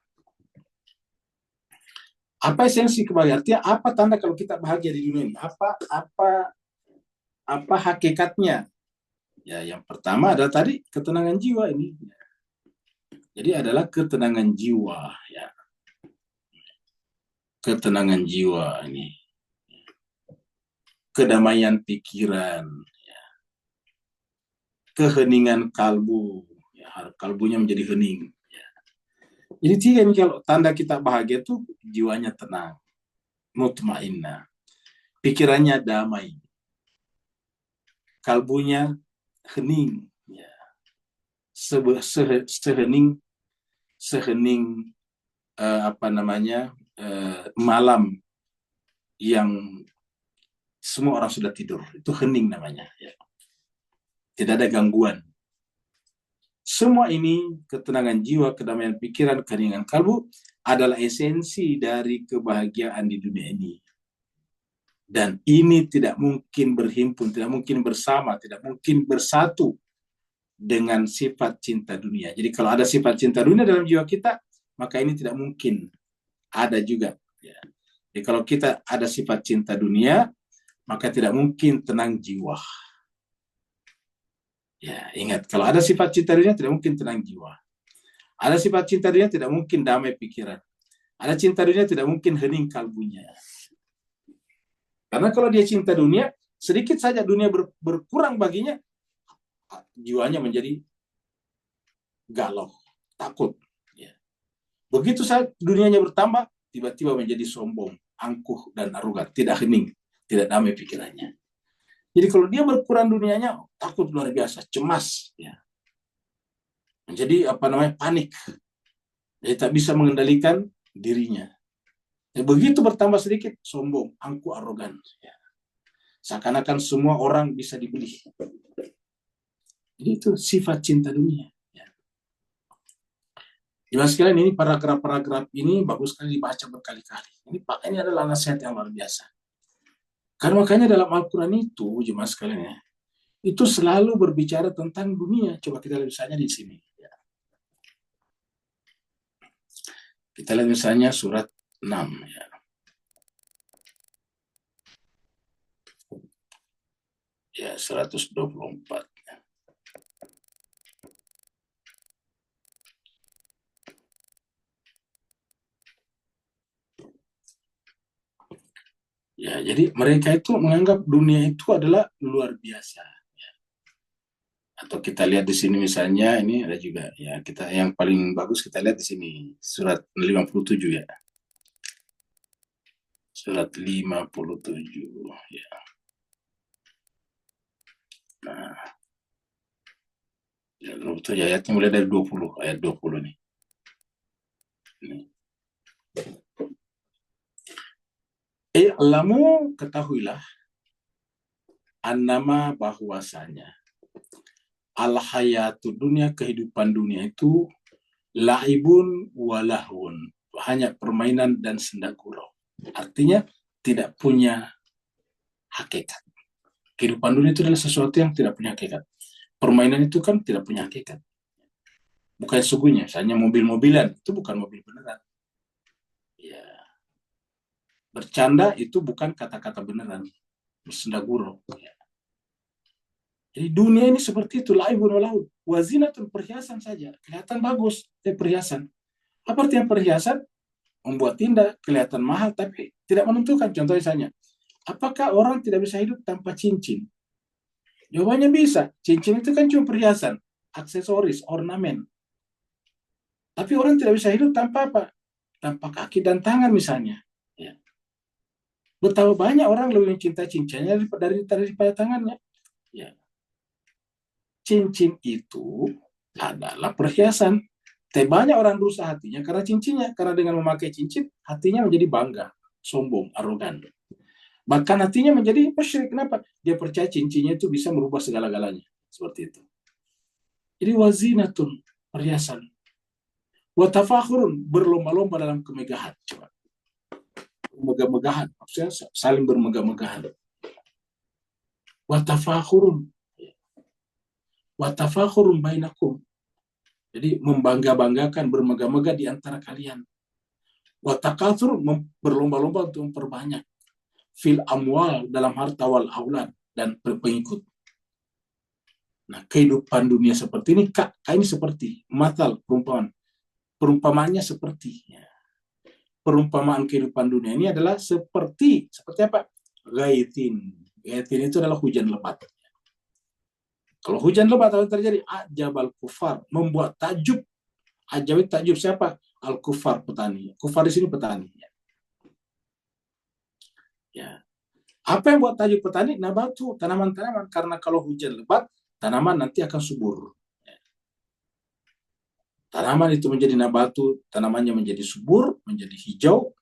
Apa esensi kebahagiaan? Artinya apa tanda kalau kita bahagia di dunia ini? Apa hakikatnya? Ya, yang pertama adalah tadi ketenangan jiwa ini. Ya. Jadi adalah ketenangan jiwa. Ya. Ketenangan jiwa ini. Kedamaian pikiran, ya. Keheningan kalbu, ya. Kalbunya menjadi hening. Ya. Jadi tiga ini kalau tanda kita bahagia itu jiwanya tenang, mutmainnah, pikirannya damai, kalbunya hening, ya. Sehening malam yang semua orang sudah tidur, itu hening namanya. Ya. Tidak ada gangguan. Semua ini, ketenangan jiwa, kedamaian pikiran, keheningan kalbu, adalah esensi dari kebahagiaan di dunia ini. Dan ini tidak mungkin berhimpun, tidak mungkin bersama, tidak mungkin bersatu dengan sifat cinta dunia. Jadi kalau ada sifat cinta dunia dalam jiwa kita, maka ini tidak mungkin ada juga. Ya. Jadi kalau kita ada sifat cinta dunia, maka tidak mungkin tenang jiwa. Ya, ingat, kalau ada sifat cinta dunia tidak mungkin tenang jiwa. Ada sifat cinta dunia tidak mungkin damai pikiran. Ada cinta dunia tidak mungkin hening kalbunya. Karena kalau dia cinta dunia, sedikit saja dunia berkurang baginya, jiwanya menjadi galau, takut. Ya. Begitu saja dunianya bertambah, tiba-tiba menjadi sombong, angkuh, dan arogan, tidak hening, tidak damai pikirannya. Jadi kalau dia berkurang dunianya, takut luar biasa, cemas, ya. Menjadi panik. Jadi tak bisa mengendalikan dirinya. Ya, begitu bertambah sedikit, sombong, angkuh, arogan. Ya. Seakan-akan semua orang bisa dibeli. Jadi itu sifat cinta dunia. Ya. Jelas sekalian, ini paragraf-paragraf ini bagus sekali dibaca berkali-kali. Ini adalah nasihat yang luar biasa. Karena makanya dalam Al-Quran itu, jemaah sekalian ya, itu selalu berbicara tentang dunia. Coba kita lihat misalnya di sini. Kita lihat misalnya surat 6. Ya, 124. Ya, jadi mereka itu menganggap dunia itu adalah luar biasa. Atau kita lihat di sini misalnya, ini ada juga ya, kita yang paling bagus kita lihat di sini surat 57 ya. Surat 57 ya. Nah, ya, ayatnya mulai dari 20, ayat 20 nih. Ini. I'lamu, ketahuilah, annama, bahwasanya al-hayatu dunia, kehidupan dunia itu laibun walahun, hanya permainan dan senda gurau. Artinya tidak punya hakikat. Kehidupan dunia itu adalah sesuatu yang tidak punya hakikat. Permainan itu kan tidak punya hakikat. Bukan sesungguhnya, hanya mobil-mobilan, itu bukan mobil beneran. Ya. Bercanda itu bukan kata-kata beneran. Senda gurau. Ya. Jadi dunia ini seperti itu, laibun walahun. Wazinatun, perhiasan saja. Kelihatan bagus, perhiasan. Apa artinya perhiasan? Membuat tindak kelihatan mahal, tapi tidak menentukan. Contoh misalnya, apakah orang tidak bisa hidup tanpa cincin? Jawabannya bisa. Cincin itu kan cuma perhiasan, aksesoris, ornamen. Tapi orang tidak bisa hidup tanpa apa? Tanpa kaki dan tangan misalnya. Ya. Betapa banyak orang lebih mencintai cincinnya daripada tangannya. Ya. Cincin itu adalah perhiasan. Tapi banyak orang berusaha hatinya karena cincinnya. Karena dengan memakai cincin, hatinya menjadi bangga, sombong, arogan. Bahkan hatinya menjadi musyrik. Kenapa? Dia percaya cincinnya itu bisa merubah segala-galanya. Seperti itu. Jadi wazinatun, perhiasan. Watafakhurun, berlomba-lomba dalam kemegahan. Coba. Megah-megahan. Maksudnya saling bermegah-megahan. Watafakhurun. Watafakhurun bainakum. Jadi membangga-banggakan, bermegah-megah di antara kalian. Watakatsur, berlomba-lomba untuk memperbanyak. Fil amwal, dalam harta wal aulad, dan pengikut. Nah, kehidupan dunia seperti ini, Kak ini seperti matal, perumpamaan. Perumpamaannya seperti perumpamaan kehidupan dunia ini adalah seperti apa? Gaitin. Gaitin itu adalah hujan lebat. Kalau hujan lebat apa yang terjadi? Ajabal kufar, membuat takjub. Ajab takjub siapa? Al kufar, petani. Kufar di sini petani. Ya. Apa yang buat takjub petani? Nabatu, tanaman-tanaman. Karena kalau hujan lebat, tanaman nanti akan subur. Tanaman itu menjadi nabatu, tanamannya menjadi subur, menjadi hijau,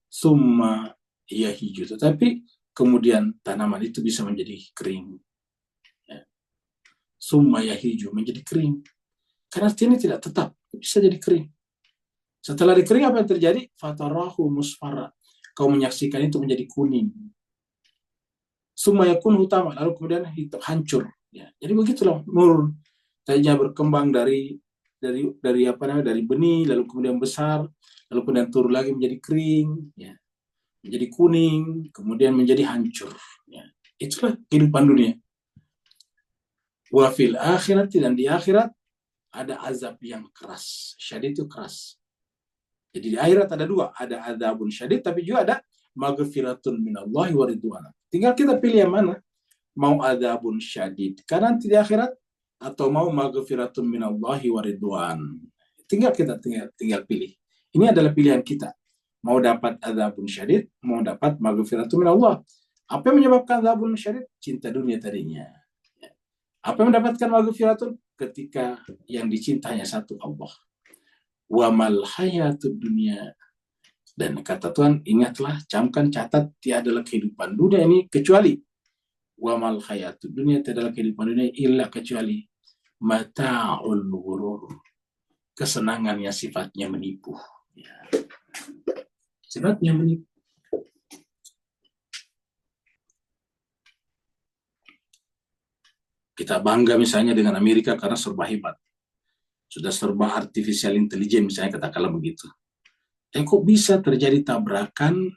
summa ia hijau. Tetapi kemudian tanaman itu bisa menjadi kering. Summa ia hijau, menjadi kering. Karena ini tidak tetap, bisa jadi kering. Setelah dikering apa yang terjadi? Fatarahu musfara. Kau menyaksikan itu menjadi kuning. Summa yakun hutama, lalu kemudian hancur. Ya, jadi begitulah menurun. Tadinya berkembang dari apa namanya, dari benih, lalu kemudian besar, lalu kemudian turun lagi menjadi kering, ya, menjadi kuning, kemudian menjadi hancur. Ya. Itulah kehidupan dunia. Wa fil akhirat, dan di akhirat ada azab yang keras. Syadid itu keras. Jadi di akhirat ada dua, ada azabun syadid, tapi juga ada maghfiratun minallahi wa ridwana. Tinggal kita pilih yang mana. Mau azabun syadid karena nanti di akhirat, atau mau maghfiratun minallahi wa ridwan. Tinggal kita tinggal pilih. Ini adalah pilihan kita. Mau dapat azabun syadid, mau dapat maghfiratun minallah. Apa yang menyebabkan azabun syadid? Cinta dunia tadinya. Apa yang mendapatkan maghfiratun? Ketika yang dicintanya satu Allah. Wa mal hayatud dunia. Dan kata Tuhan, ingatlah, camkan, catat, tiadalah kehidupan dunia ini kecuali wa mal hayatud dunia, tiadalah kehidupan dunia illa kecuali mata'ul ghurur, kesenangan yang sifatnya menipu. Ya. Sifatnya menipu. Kita bangga misalnya dengan Amerika karena serba hebat. Sudah serba artificial intelligence misalnya, katakanlah begitu. Kok bisa terjadi tabrakan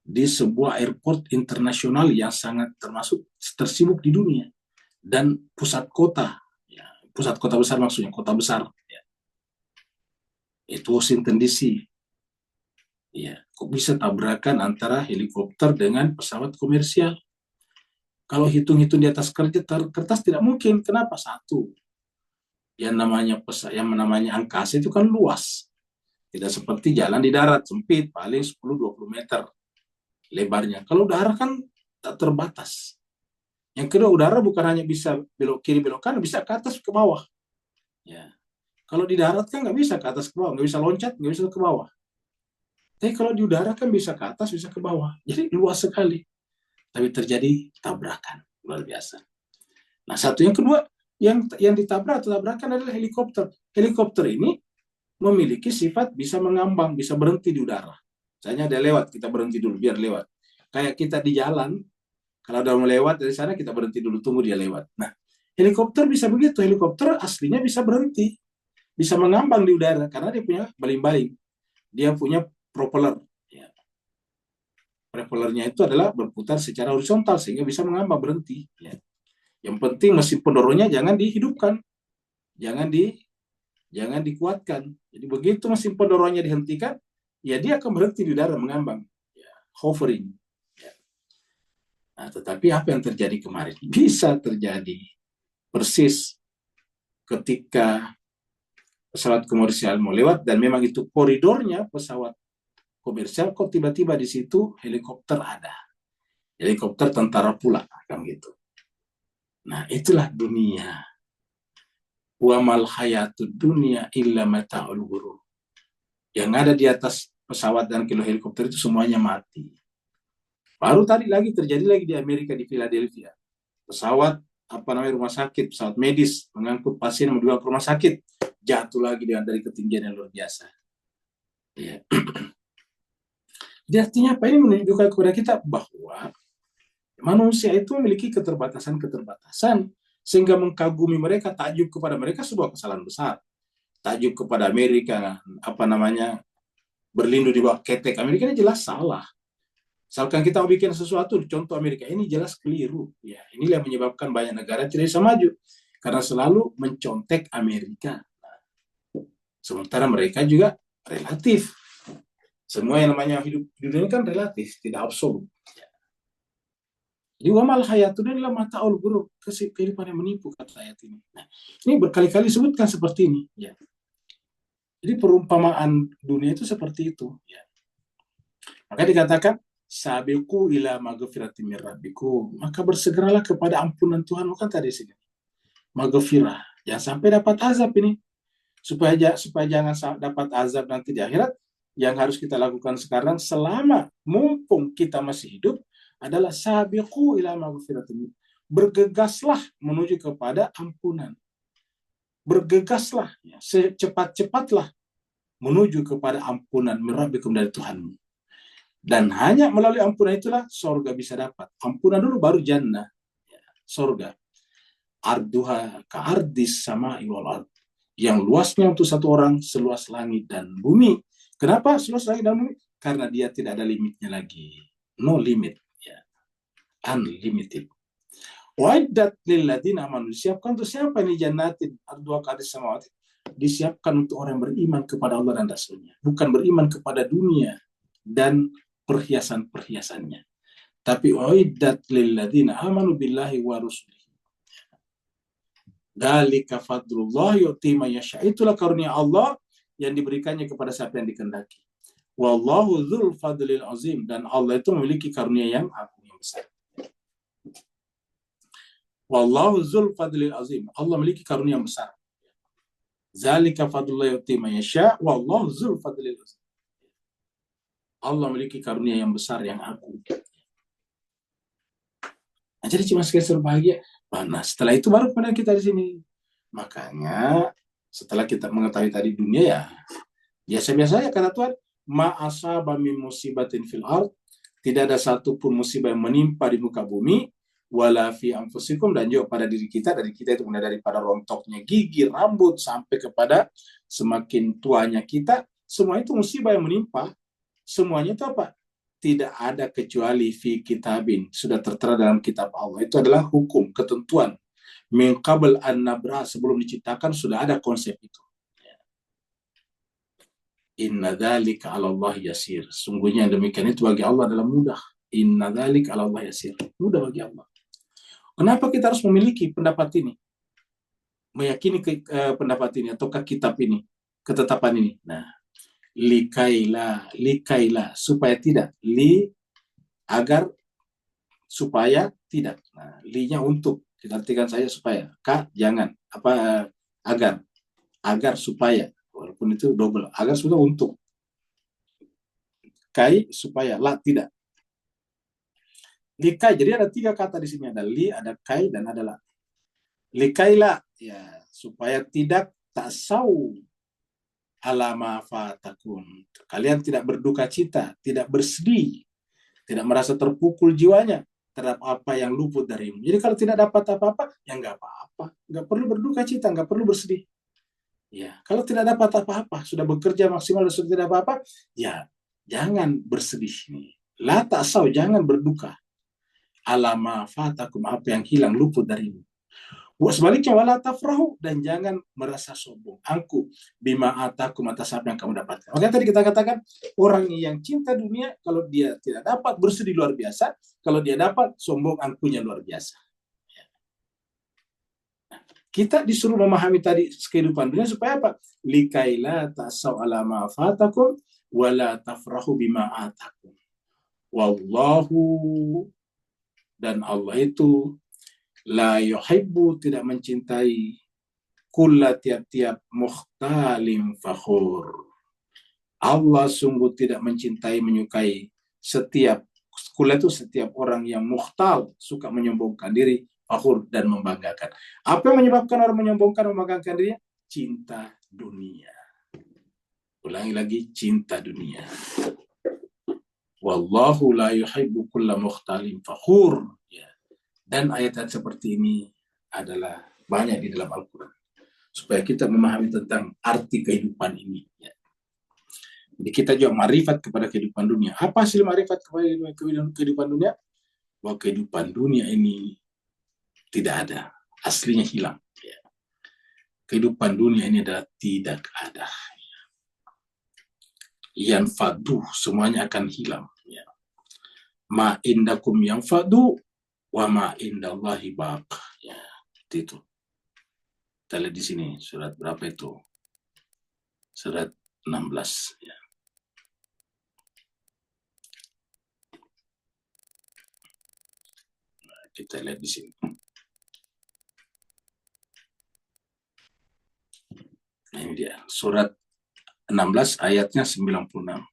di sebuah airport internasional yang sangat termasuk tersibuk di dunia dan pusat kota, ya, pusat kota besar maksudnya, kota besar, ya, itu Washington DC. Ya, kok bisa tabrakan antara helikopter dengan pesawat komersial? Kalau hitung-hitung di atas kertas tidak mungkin. Kenapa? Satu, yang namanya angkasa itu kan luas. Tidak seperti jalan di darat, sempit, paling 10-20 meter lebarnya. Kalau udara kan tak terbatas. Yang kedua, udara bukan hanya bisa belok kiri, belok kanan, bisa ke atas, ke bawah. Ya. Kalau di darat kan nggak bisa ke atas, ke bawah. Nggak bisa loncat, nggak bisa ke bawah. Tapi kalau di udara kan bisa ke atas, bisa ke bawah. Jadi luas sekali. Tapi terjadi tabrakan. Luar biasa. Nah, satu yang kedua, yang ditabrak atau tabrakan adalah helikopter. Helikopter ini memiliki sifat bisa mengambang, bisa berhenti di udara. Misalnya ada lewat, kita berhenti dulu, biar lewat. Kayak kita di jalan, kalau udah mau lewat dari sana, kita berhenti dulu, tunggu dia lewat. Nah, helikopter bisa begitu. Helikopter aslinya bisa berhenti, bisa mengambang di udara, karena dia punya baling-baling. Dia punya propeller. Ya. Propellernya itu adalah berputar secara horizontal, sehingga bisa mengambang, berhenti. Ya. Yang penting mesin pendorongnya jangan dihidupkan, jangan dikuatkan. Jadi begitu mesin pendorongnya dihentikan, ya dia akan berhenti di udara, mengambang, ya, hovering. Ya. Nah, tetapi apa yang terjadi kemarin? Bisa terjadi persis ketika pesawat komersial mau lewat dan memang itu koridornya pesawat komersial, kok tiba-tiba di situ helikopter ada. Helikopter tentara pula, kan gitu. Nah, itulah dunia. Wa mal hayatud dunya illa mata'ul ghurur. Yang ada di atas pesawat dan kilo helikopter itu semuanya mati. Baru tadi lagi terjadi lagi di Amerika, di Philadelphia. Pesawat rumah sakit, pesawat medis mengangkut pasien menuju ke rumah sakit, jatuh lagi dari ketinggian yang luar biasa. Ya. Jadi artinya apa? Ini menunjukkan kepada kita bahwa manusia itu memiliki keterbatasan-keterbatasan, sehingga mengkagumi mereka, takjub kepada mereka sebuah kesalahan besar. Takjub kepada Amerika, berlindung di bawah ketek Amerika, ini jelas salah. Misalkan kita mau bikin sesuatu, contoh Amerika, ini jelas keliru. Ya, inilah yang menyebabkan banyak negara tidak bisa maju, karena selalu mencontek Amerika. Sementara mereka juga relatif. Semua yang namanya hidup di dunia kan relatif, tidak absolut. Jadi wamal hayatun adalah mata'ul ghurur, kehidupan yang menipu, kata ayat ini. Nah, ini berkali-kali disebutkan seperti ini. Ya. Jadi perumpamaan dunia itu seperti itu. Ya. Maka dikatakan, sabiqu ila maghfiratin min rabbikum, maka bersegeralah kepada ampunan Tuhan. Bukan tadi sini maghfirah, jangan sampai dapat azab ini, supaya jangan dapat azab nanti di akhirat. Yang harus kita lakukan sekarang selama mumpung kita masih hidup adalah sabiqu ila maghfiratin, bergegaslah menuju kepada ampunan, bergegaslah, ya, secepat-cepatlah menuju kepada ampunan min rabbikum, dari Tuhanmu. Dan hanya melalui ampunan itulah sorga bisa dapat. Ampunan dulu baru jannah, ya, sorga. Arduha ka'ardis sama'i wal ard, yang luasnya untuk satu orang seluas langit dan bumi. Kenapa seluas langit dan bumi? Karena dia tidak ada limitnya lagi. No limit, ya. Unlimited. Wa'iddat lilladzina amanu, disiapkan untuk siapa ini jannatin arduha ka'ardis samawati? Disiapkan untuk orang yang beriman kepada Allah dan Rasulnya, bukan beriman kepada dunia dan perhiasan-perhiasannya. Tapi uiddat lilladzina amanu billahi wa rusulihi. Dzalika fadlullah yu'ti man yasha. Itulah karunia Allah yang diberikannya kepada siapa yang dikehendaki. Wallahu dzul fadlil azim, dan Allah itu memiliki karunia yang agung, yang besar. Wallahu dzul fadlil azim. Allah memiliki karunia yang besar. Dzalika fadlullah yu'ti man yasha wallahu dzul fadlil azim. Allah memiliki karunia yang besar, yang agung. Nah, jadi cuma sekedar bahagia. Nah, setelah itu baru kemudian kita di sini. Makanya setelah kita mengetahui tadi dunia, ya biasa-biasa aja, kata Tuhan, ma asaba min musibatin fil ard, tidak ada satupun musibah yang menimpa di muka bumi, wala fi anfusikum, dan juga pada diri kita. Dari kita itu mulai daripada rontoknya gigi, rambut, sampai kepada semakin tuanya kita, semua itu musibah yang menimpa. Semuanya itu apa? Tidak ada kecuali fi kitabin, sudah tertera dalam kitab Allah. Itu adalah hukum, ketentuan. Min qabl an nabra, sebelum diciptakan sudah ada konsep itu. Inna dzalika 'ala Allah yasir. Sungguhnya demikian itu bagi Allah adalah mudah. Inna dzalika 'ala Allah yasir. Mudah bagi Allah. Kenapa kita harus memiliki pendapat ini? Meyakini pendapat ini ataukah kitab ini, ketetapan ini. Nah, likaila supaya tidak, agar supaya tidak. Nah, linya untuk, kita artikan saja supaya, jangan, agar supaya, walaupun itu double, agar sudah untuk, supaya, tidak. Likai, jadi ada 3 kata di sini, ada li, ada kai, dan ada la. Likaila, ya, supaya tidak taksau alama fatakum, kalian tidak berduka cita, tidak bersedih, tidak merasa terpukul jiwanya terhadap apa yang luput darimu. Jadi kalau tidak dapat apa-apa, ya nggak apa-apa, nggak perlu berduka cita, nggak perlu bersedih. Ya, kalau tidak dapat apa-apa, sudah bekerja maksimal dan sudah tidak apa-apa, ya jangan bersedih nih. La taksau, jangan berduka. Alama fatakum, apa yang hilang luput darimu. Sebaliknya, wala tafrahu, dan jangan merasa sombong, angkuh, bima atakum, atas apa yang kamu dapatkan. Makanya tadi kita katakan, orang yang cinta dunia, kalau dia tidak dapat, bersedih luar biasa. Kalau dia dapat, sombong, angkuhnya luar biasa. Kita disuruh memahami tadi kehidupan dunia supaya apa? Likaila ta'saw ala ma fatakum, wala tafrahu bima atakum. Wallahu, dan Allah itu la yuhibbu, tidak mencintai, kulla, tiap-tiap, mukhtalim fakhur. Allah sungguh tidak mencintai, menyukai setiap, kulla itu setiap orang yang mukhtal, suka menyombongkan diri, fakhur, dan membanggakan. Apa yang menyebabkan orang menyombongkan, membanggakan dirinya? Cinta dunia. Ulangi lagi, cinta dunia. Wallahu la yuhibbu kulla mukhtalim fakhur. Dan ayat-ayat seperti ini adalah banyak di dalam Al-Quran. Supaya kita memahami tentang arti kehidupan ini. Ya. Jadi kita juga marifat kepada kehidupan dunia. Apa hasil marifat kepada kehidupan dunia? Bahwa kehidupan dunia ini tidak ada. Aslinya hilang. Ya. Kehidupan dunia ini adalah tidak ada. Yang fadu, semuanya akan hilang. Ya. Ma indakum yang fadu, wa ma indallahi baq. Ya, itu. Kita lihat di sini surat berapa itu? Surat 16 ya. Nah, kita lihat di sini. Nah, ini dia, surat 16 ayatnya 96.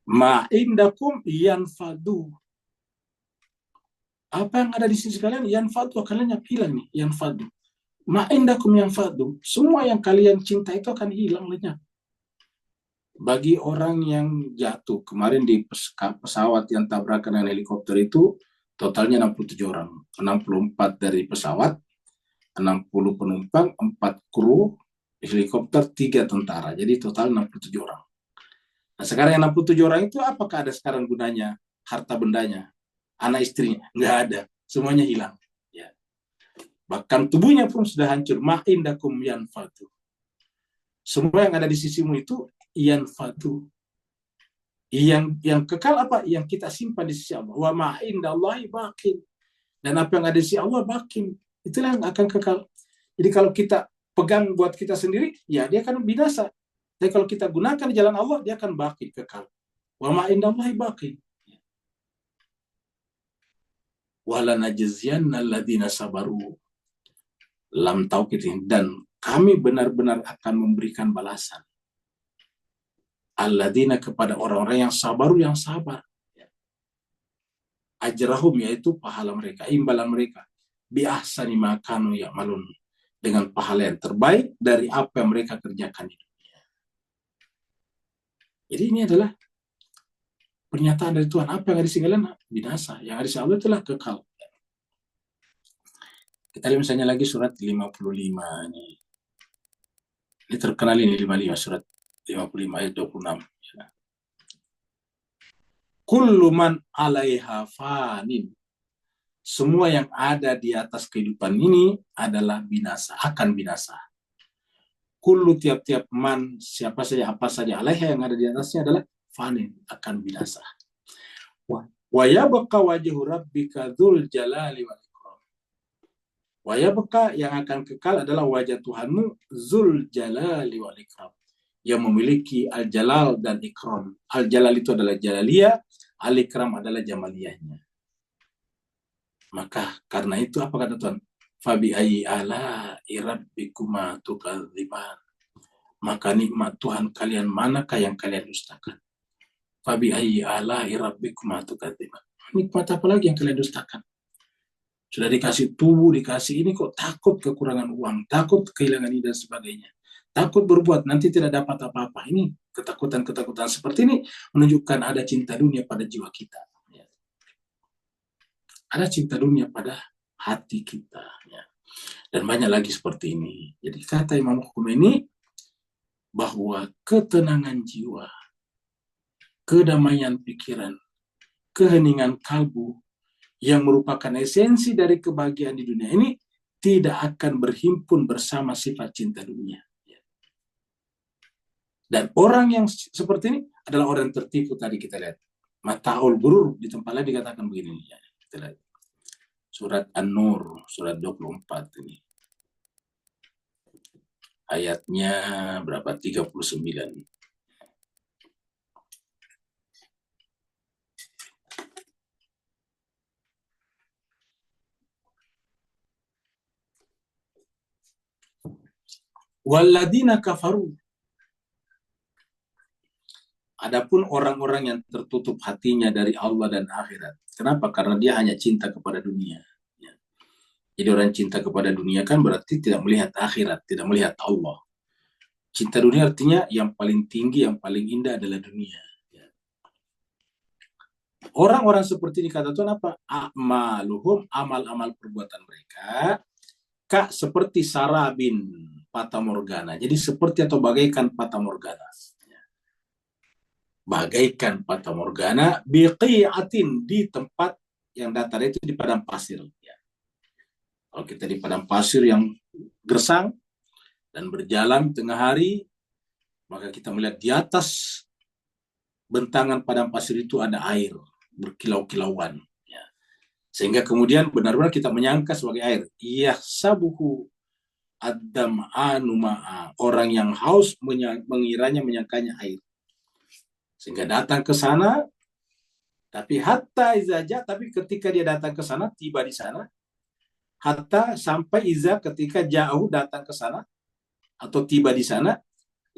Ma indakum yanfadu. Apa yang ada di sisi kalian, yanfadu, kalian hilang nih, yanfadu. Ma indakum yanfadu, semua yang kalian cinta itu akan hilang, lenyap. Bagi orang yang jatuh kemarin di pesawat yang tabrakan dengan helikopter itu, totalnya 67 orang. 64 dari pesawat, 60 penumpang, 4 kru helikopter, 3 tentara. Jadi total 67 orang. Nah, sekarang yang 67 orang itu apakah ada sekarang gunanya harta bendanya? Anak istrinya? Nggak ada. Semuanya hilang. Ya. Bahkan tubuhnya pun sudah hancur. Ma'indakum yanfadu. Semua yang ada di sisimu itu yanfadu. Yang kekal apa? Yang kita simpan di sisi Allah. Wa ma'indallahi baqin. Dan apa yang ada di sisi Allah baqin. Itulah yang akan kekal. Jadi kalau kita pegang buat kita sendiri, ya dia akan binasa. Tapi kalau kita gunakan di jalan Allah, dia akan baqi, kekal. Wa ma'indallahi baqin. Wala najziyanna alladziina sabaru lam tauqid, dan kami benar-benar akan memberikan balasan alladzina, kepada orang-orang yang sabaru, yang sabar, ajrahum, yaitu pahala mereka, imbalan mereka, bi ahsani ma kanu ya'malun, dengan pahala yang terbaik dari apa yang mereka kerjakan di dunia. Jadi ini adalah pernyataan dari Tuhan. Apa yang ada di sisi kalian binasa, yang ada di sisi Allah itulah kekal. Kita lihat misalnya lagi surat 55 ini. Ini terkenal ini 55, surat 55 ayat 26. Ya. Kullu man 'alaiha fanin. Semua yang ada di atas kehidupan ini adalah binasa, akan binasa. Kullu tiap-tiap man, siapa saja, apa saja, alaiha yang ada di atasnya adalah fanin, akan binasa. Wa yabqa wajhu rabbika dzul jalali wal ikram. Wa yabqa yang akan kekal adalah wajah Tuhanmu dzul jalali wal ikram, yang memiliki al-jalal dan ikram. Al-jalal itu adalah jalaliyah, al-ikram adalah jamaliyahnya. Maka karena itu apa kata Tuhan? Fabi ayyi ala rabbikuma tukadziban. Maka nikmat Tuhan kalian manakah yang kalian dustakan? Fabi ayyi ala rabbikuma tukadziban. Nikmat apa lagi yang kalian dustakan? Sudah dikasih tubuh, dikasih ini kok takut kekurangan uang, takut kehilangan ini dan sebagainya. Takut berbuat, nanti tidak dapat apa-apa. Ini ketakutan-ketakutan seperti ini menunjukkan ada cinta dunia pada jiwa kita. Ada cinta dunia pada hati kita. Dan banyak lagi seperti ini. Jadi kata Imam Khomeini bahwa ketenangan jiwa, kedamaian pikiran, keheningan kalbu yang merupakan esensi dari kebahagiaan di dunia ini tidak akan berhimpun bersama sifat cinta dunia. Dan orang yang seperti ini adalah orang yang tertipu tadi kita lihat. Mataul gurur di tempat lain dikatakan begini. Kita lihat. Surat An-Nur, surat 24 ini. Ayatnya berapa? 39. Walladina kafaru. Adapun orang-orang yang tertutup hatinya dari Allah dan akhirat. Kenapa? Karena dia hanya cinta kepada dunia. Jadi orang cinta kepada dunia kan berarti tidak melihat akhirat, tidak melihat Allah. Cinta dunia artinya yang paling tinggi, yang paling indah adalah dunia. Orang-orang seperti ini kata Tuhan apa? A'maluhum, amal-amal perbuatan mereka, kak seperti sarabin fata morgana. Jadi seperti atau bagaikan fata morgana. Bagaikan fata morgana biqi'atin, di tempat yang datar itu di padang pasir. Kalau kita di padang pasir yang gersang dan berjalan tengah hari, maka kita melihat di atas bentangan padang pasir itu ada air berkilau-kilauan. Sehingga kemudian benar-benar kita menyangka sebagai air. Yahsabuhu ad-dam'anu ma'a. Orang yang haus mengiranya menyangkanya air. Sehingga datang ke sana, tapi hatta izaja, tapi ketika dia datang ke sana, tiba di sana, hatta sampai iza ketika jauh datang ke sana, atau tiba di sana,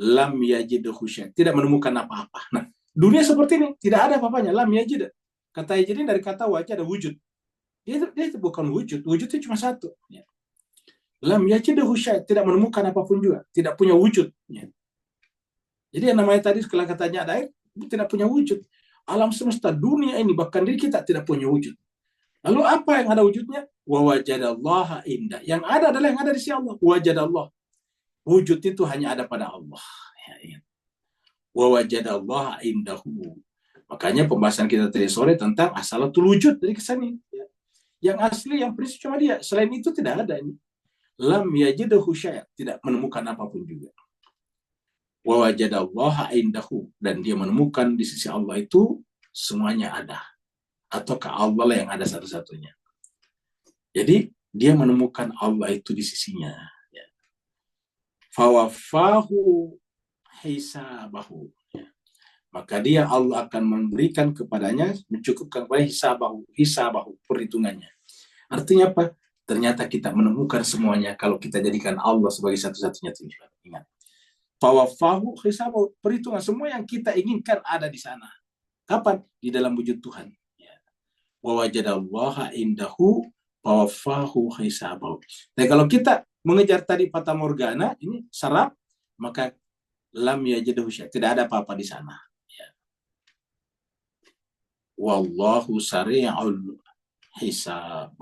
lam yajid khusyai, tidak menemukan apa-apa. Nah, dunia seperti ini, tidak ada apa-apanya, lam yajid. Kata yajid dari kata wajah ada wujud. Dia itu bukan wujud, wujud itu cuma satu. Lam yajid khusyai, tidak menemukan apapun juga, tidak punya wujud. Jadi yang namanya tadi kalau katanya ada air, tidak punya wujud. Alam semesta dunia ini bahkan diri kita tidak punya wujud. Lalu apa yang ada wujudnya? Wa wajadallaha indah. Yang ada adalah yang ada di sisi Allah. Wajadallah. Wujud itu hanya ada pada Allah. Wa wajadallaha indahu. Makanya pembahasan kita tadi sore tentang asalatul wujud dari kesan ini. Yang asli, yang prinsip cuma dia. Selain itu tidak ada ini. Lam yajidahu syai', tidak menemukan apapun juga. Wa wajadallaha indahu, dan dia menemukan di sisi Allah itu semuanya ada, ataukah Allah yang ada satu-satunya. Jadi dia menemukan Allah itu di sisinya. Fawafahu hisabahu, maka dia Allah akan memberikan kepadanya, mencukupkan kepada hisabahu perhitungannya. Artinya apa? Ternyata kita menemukan semuanya kalau kita jadikan Allah sebagai satu-satunya tujuan. Ingat. Fawafahu hisabahu, perhitungan semua yang kita inginkan ada di sana. Kapan? Di dalam wujud Tuhan. Wa wajadallaha indahu fawafahu hisabahu. Nah, kalau kita mengejar tadi fata morgana, ini sarap, maka lam yajidahu syai', tidak ada apa-apa di sana. Wallahu sari'ul hisab.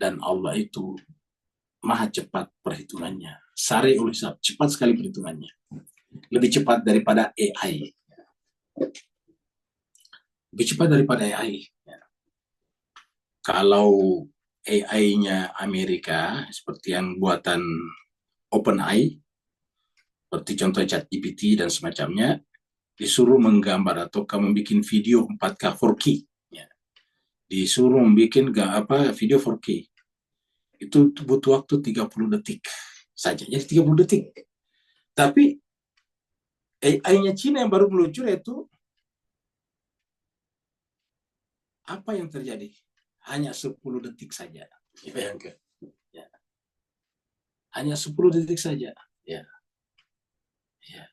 Dan Allah itu maha cepat perhitungannya. Sari'ul hisab, cepat sekali perhitungannya. Lebih cepat daripada AI. Lebih cepat daripada AI. Kalau AI-nya Amerika, seperti yang buatan OpenAI, seperti contoh ChatGPT dan semacamnya, disuruh menggambar atau membuat video 4K 4K. Ya. Disuruh membuat video 4K. Itu butuh waktu 30 detik saja. Jadi 30 detik. Tapi AI-nya Cina yang baru meluncur itu, apa yang terjadi? Hanya 10 detik saja. Bayangkan. Ya. Hanya 10 detik saja. Ya. Ya.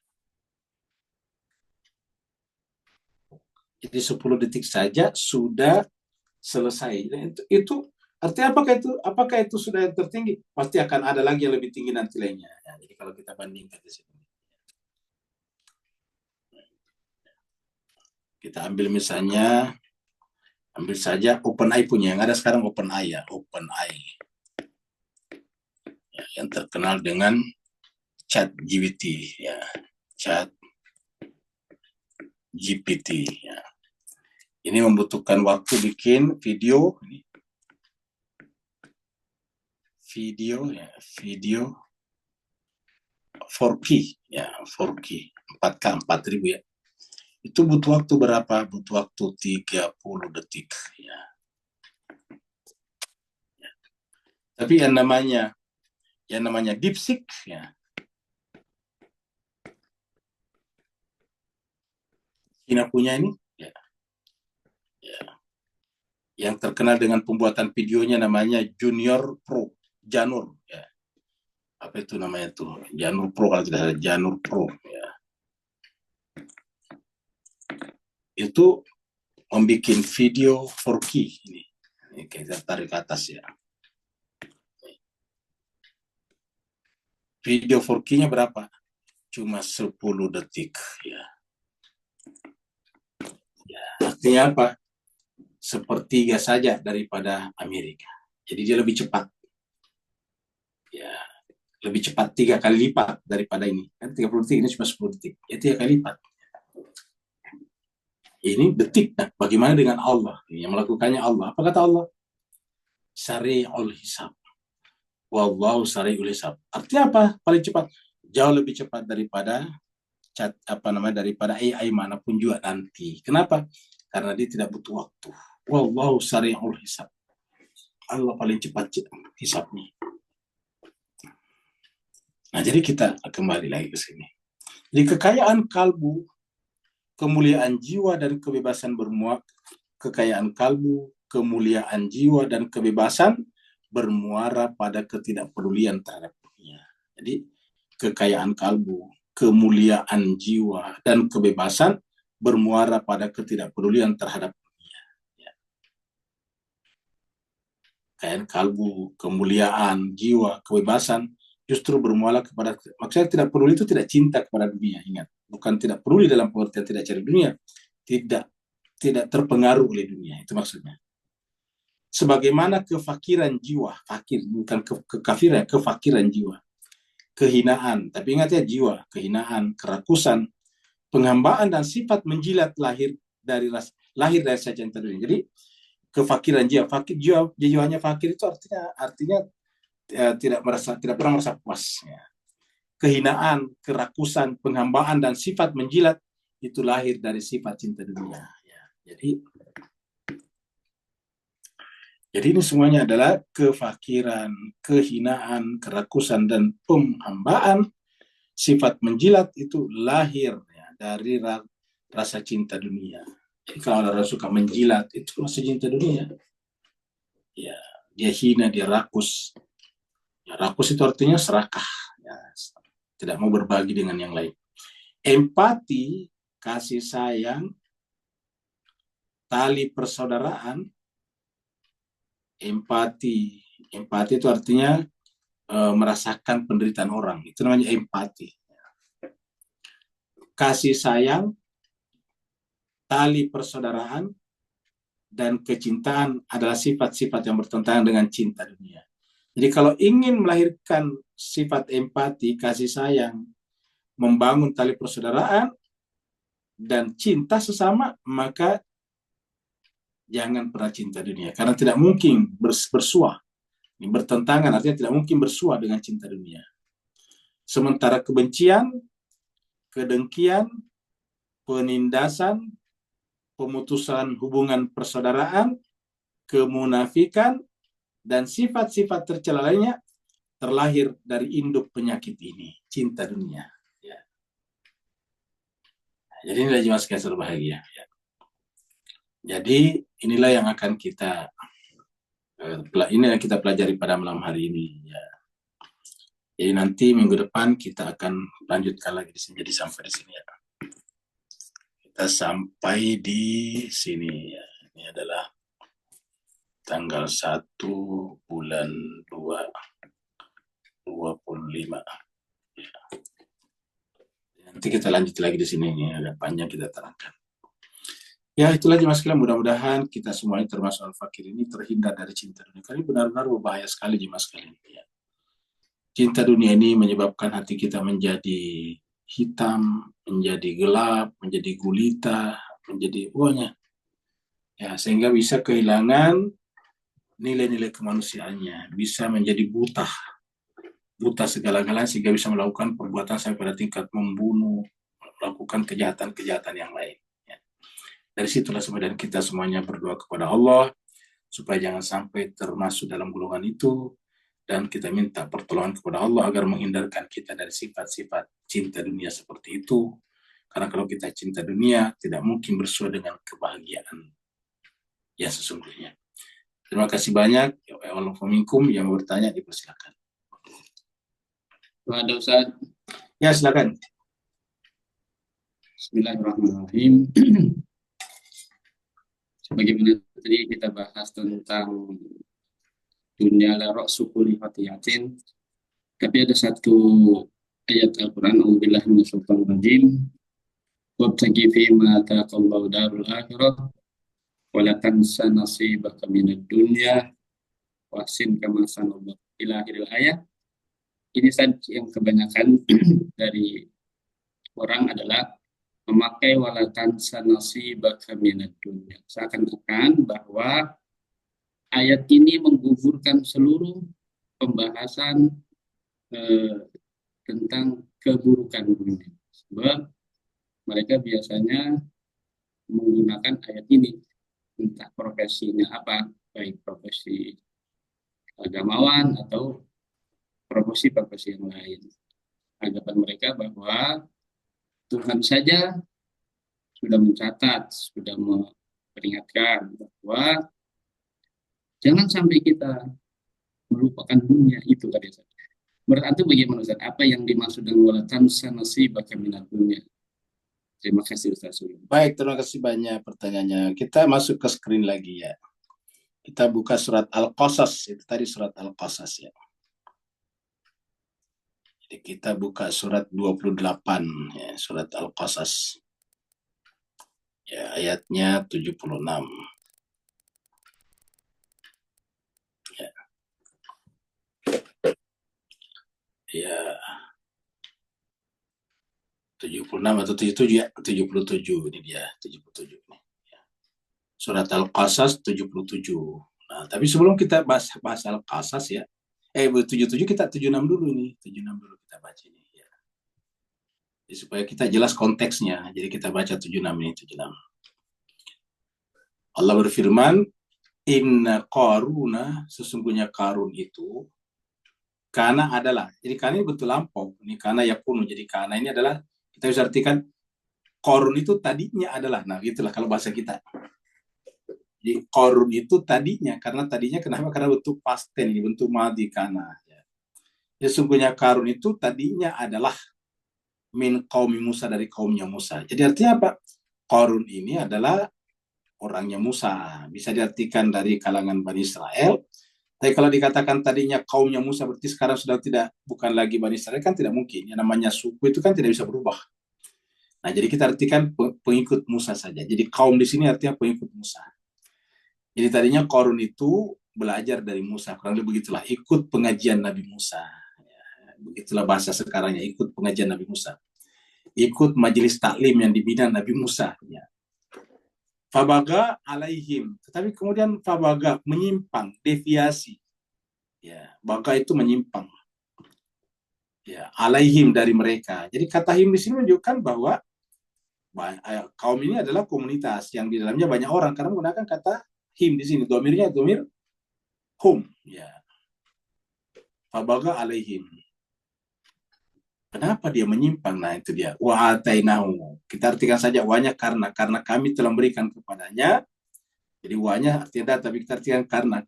Jadi 10 detik saja sudah selesai. Itu artinya apakah itu sudah yang tertinggi? Pasti akan ada lagi yang lebih tinggi nanti lainnya. Ya, jadi kalau kita bandingkan di sini. Kita ambil misalnya, ambil saja OpenAI punya, yang ada sekarang OpenAI ya, OpenAI. Ya, yang terkenal dengan ChatGPT ya, ChatGPT ya. Ini membutuhkan waktu bikin video ya, video 4K ya, 4K 4K 4000 ya. Itu butuh waktu berapa? Butuh waktu 30 detik ya. Ya. Tapi yang namanya DeepSeek ya, China punya ini ya, ya, yang terkenal dengan pembuatan videonya namanya Junior Pro, Janur ya. Apa itu namanya tuh? Janur Pro, kalau tidak salah, Janur Pro ya. Itu membuat video 4K ini. Ini kita tarik ke atas ya. Video 4K-nya berapa? Cuma 10 detik ya. Ya, artinya apa? Sepertiga saja daripada Amerika. Jadi dia lebih cepat. Ya, lebih cepat 3 kali lipat daripada ini. Kan 30 detik, ini cuma 10 detik. Ya 3 kali lipat. Ini detik. Nah, bagaimana dengan Allah? Yang melakukannya Allah. Apa kata Allah? Sari'ul hisab. Wallahu sari'ul hisab. Artinya apa? Paling cepat. Jauh lebih cepat daripada daripada AI manapun juga nanti. Kenapa? Karena dia tidak butuh waktu. Wallahu sari'ul hisab. Allah paling cepat hisabnya. Nah, jadi kita kembali lagi ke sini. Jadi kekayaan kalbu, kemuliaan jiwa dan kebebasan kekayaan kalbu, kemuliaan jiwa dan kebebasan bermuara pada ketidakpedulian terhadap dunia. Jadi kekayaan kalbu, kemuliaan jiwa dan kebebasan bermuara pada ketidakpedulian terhadap dunia. Ya. Kekayaan kalbu, kemuliaan jiwa, kebebasan justru bermuara kepada, maksudnya tidak peduli itu tidak cinta kepada dunia, ingat, bukan tidak peduli dalam pengertian tidak cari dunia, tidak terpengaruh oleh dunia, itu maksudnya. Sebagaimana kefakiran jiwa, fakir bukan kekafiran, kefakiran jiwa, kehinaan, tapi ingat ya, jiwa, kehinaan, kerakusan, penghambaan dan sifat menjilat lahir dari rasa cinta dunia. Jadi kefakiran jiwa, jiwanya fakir itu artinya tidak pernah merasa puas ya. Kehinaan, kerakusan, penghambaan dan sifat menjilat itu lahir dari sifat cinta dunia ya. Jadi ini semuanya adalah kefakiran, kehinaan, kerakusan dan penghambaan. Sifat menjilat itu lahir ya, dari rasa cinta dunia. Jadi kalau orang suka menjilat itu rasa cinta dunia. Ya, dia hina, dia rakus. Ya, rakus itu artinya serakah, ya, tidak mau berbagi dengan yang lain. Empati, kasih sayang, tali persaudaraan. Empati itu artinya merasakan penderitaan orang. Itu namanya empati. Kasih sayang, tali persaudaraan, dan kecintaan adalah sifat-sifat yang bertentangan dengan cinta dunia. Jadi kalau ingin melahirkan sifat empati, kasih sayang, membangun tali persaudaraan, dan cinta sesama, maka jangan pernah cinta dunia. Karena tidak mungkin bersuah. Ini bertentangan, artinya tidak mungkin bersuah dengan cinta dunia. Sementara kebencian, kedengkian, penindasan, pemutusan hubungan persaudaraan, kemunafikan, dan sifat-sifat tercela lainnya terlahir dari induk penyakit ini, cinta dunia. Ya. Jadi inilah jemaah sekalian berbahagia. Ya. Jadi inilah yang akan kita pelajari pada malam hari ini. Ya. Jadi nanti minggu depan kita akan lanjutkan lagi di sini. Jadi sampai di sini ya. Kita sampai di sini ya. Ini adalah tanggal 1 bulan 2 25. Ya. Nanti kita lanjut lagi di sini, ini agak panjang kita terangkan. Ya itulah jemaah sekalian, mudah-mudahan kita semuanya termasuk Al-Fakir ini terhindar dari cinta dunia. Karena benar-benar berbahaya sekali jemaah sekalian. Ya. Cinta dunia ini menyebabkan hati kita menjadi hitam, menjadi gelap, menjadi gulita, menjadi pokoknya. Ya, sehingga bisa kehilangan nilai-nilai kemanusiaannya, bisa menjadi buta segala-galanya sehingga bisa melakukan perbuatan sampai pada tingkat membunuh, melakukan kejahatan-kejahatan yang lain. Ya. Dari situlah sebenarnya kita semuanya berdoa kepada Allah supaya jangan sampai termasuk dalam golongan itu. Dan kita minta pertolongan kepada Allah agar menghindarkan kita dari sifat-sifat cinta dunia seperti itu. Karena kalau kita cinta dunia, tidak mungkin bersuai dengan kebahagiaan yang sesungguhnya. Terima kasih banyak. Waalaikumsalam yang mau bertanya dipersilakan.
Ada Ustaz.
Ya silakan.
Bismillahirrahmanirrahim. Sebagaimana tadi kita bahas tentang dunia la ra'su kulli fatihatin. Tapi ada satu ayat Al-Quran, A'udzubillahi minasyaitonir rajim. Wabtaghi fima ataqallahu darul akhirah wa la tansa nasibaka minad dunya wahsin kama sanallahu ila akhiril ayat. Ini saja yang kebanyakan dari orang adalah memakai wala tansa nasibaka minad dunya. Seakan-akan bahwa ayat ini menggugurkan seluruh pembahasan tentang keburukan dunia. Sebab mereka biasanya menggunakan ayat ini, entah profesinya apa, baik profesi agamawan atau profesi-profesi yang lain. Anggapan mereka bahwa Tuhan saja sudah mencatat, sudah memperingatkan bahwa jangan sampai kita melupakan dunia itu tadi. Menurut Antum bagaimana Ustaz? Apa yang dimaksud dengan wala tansa nasibaka minad dunya? Terima kasih Ustaz.
Baik, terima kasih banyak pertanyaannya. Kita masuk ke screen lagi ya. Kita buka surat Al-Qasas, itu tadi surat Al-Qasas ya. Jadi kita buka surat 28 ya, surat Al-Qasas. Ya, ayatnya 76. Ya. Ya. 76 atau 77 ya, 77 ini dia, 77 nih. Ya. Surat Al-Qasas 77. Nah, tapi sebelum kita bahas Al-Qasas ya, 77 kita 76 dulu nih, 76 dulu kita baca ini ya. Jadi, supaya kita jelas konteksnya, jadi kita baca 76 ini, 76. Allah berfirman, Inna Qaruna, sesungguhnya Qarun itu, kana adalah, jadi kana ini betul lampau, ini kana yakunu, jadi kana ini adalah, kita bisa artikan, Qarun itu tadinya adalah, nah gitulah kalau bahasa kita. Jadi Qarun itu tadinya, karena tadinya kenapa? Karena bentuk past tense, ini bentuk madhi kana. Ya. Sesungguhnya Qarun itu tadinya adalah min qaumi Musa, dari kaumnya Musa. Jadi artinya apa? Qarun ini adalah orangnya Musa, bisa diartikan dari kalangan Bani Israel. Tapi kalau dikatakan tadinya kaumnya Musa, berarti sekarang sudah bukan lagi Bani Israel, kan tidak mungkin. Yang namanya suku itu kan tidak bisa berubah. Nah, jadi kita artikan pengikut Musa saja. Jadi kaum di sini artinya pengikut Musa. Jadi tadinya Qarun itu belajar dari Musa, kurang lebih begitulah, ikut pengajian Nabi Musa. Ya, begitulah bahasa sekarangnya, ikut pengajian Nabi Musa. Ikut majelis taklim yang dibina Nabi Musa. Ya. Fabaga alaihim, tetapi kemudian fabaga menyimpang, deviasi. Ya, baga itu menyimpang. Ya, alaihim dari mereka. Jadi kata him di sini menunjukkan bahwa kaum ini adalah komunitas yang di dalamnya banyak orang karena menggunakan kata him di sini. Domirnya domir hum. Ya. Fabaga alaihim. Kenapa dia menyimpang? Nah itu dia. Wa atainahu. Kita artikan saja wanya karena kami telah memberikan kepadanya. Jadi wanya artinya tapi kita artikan karena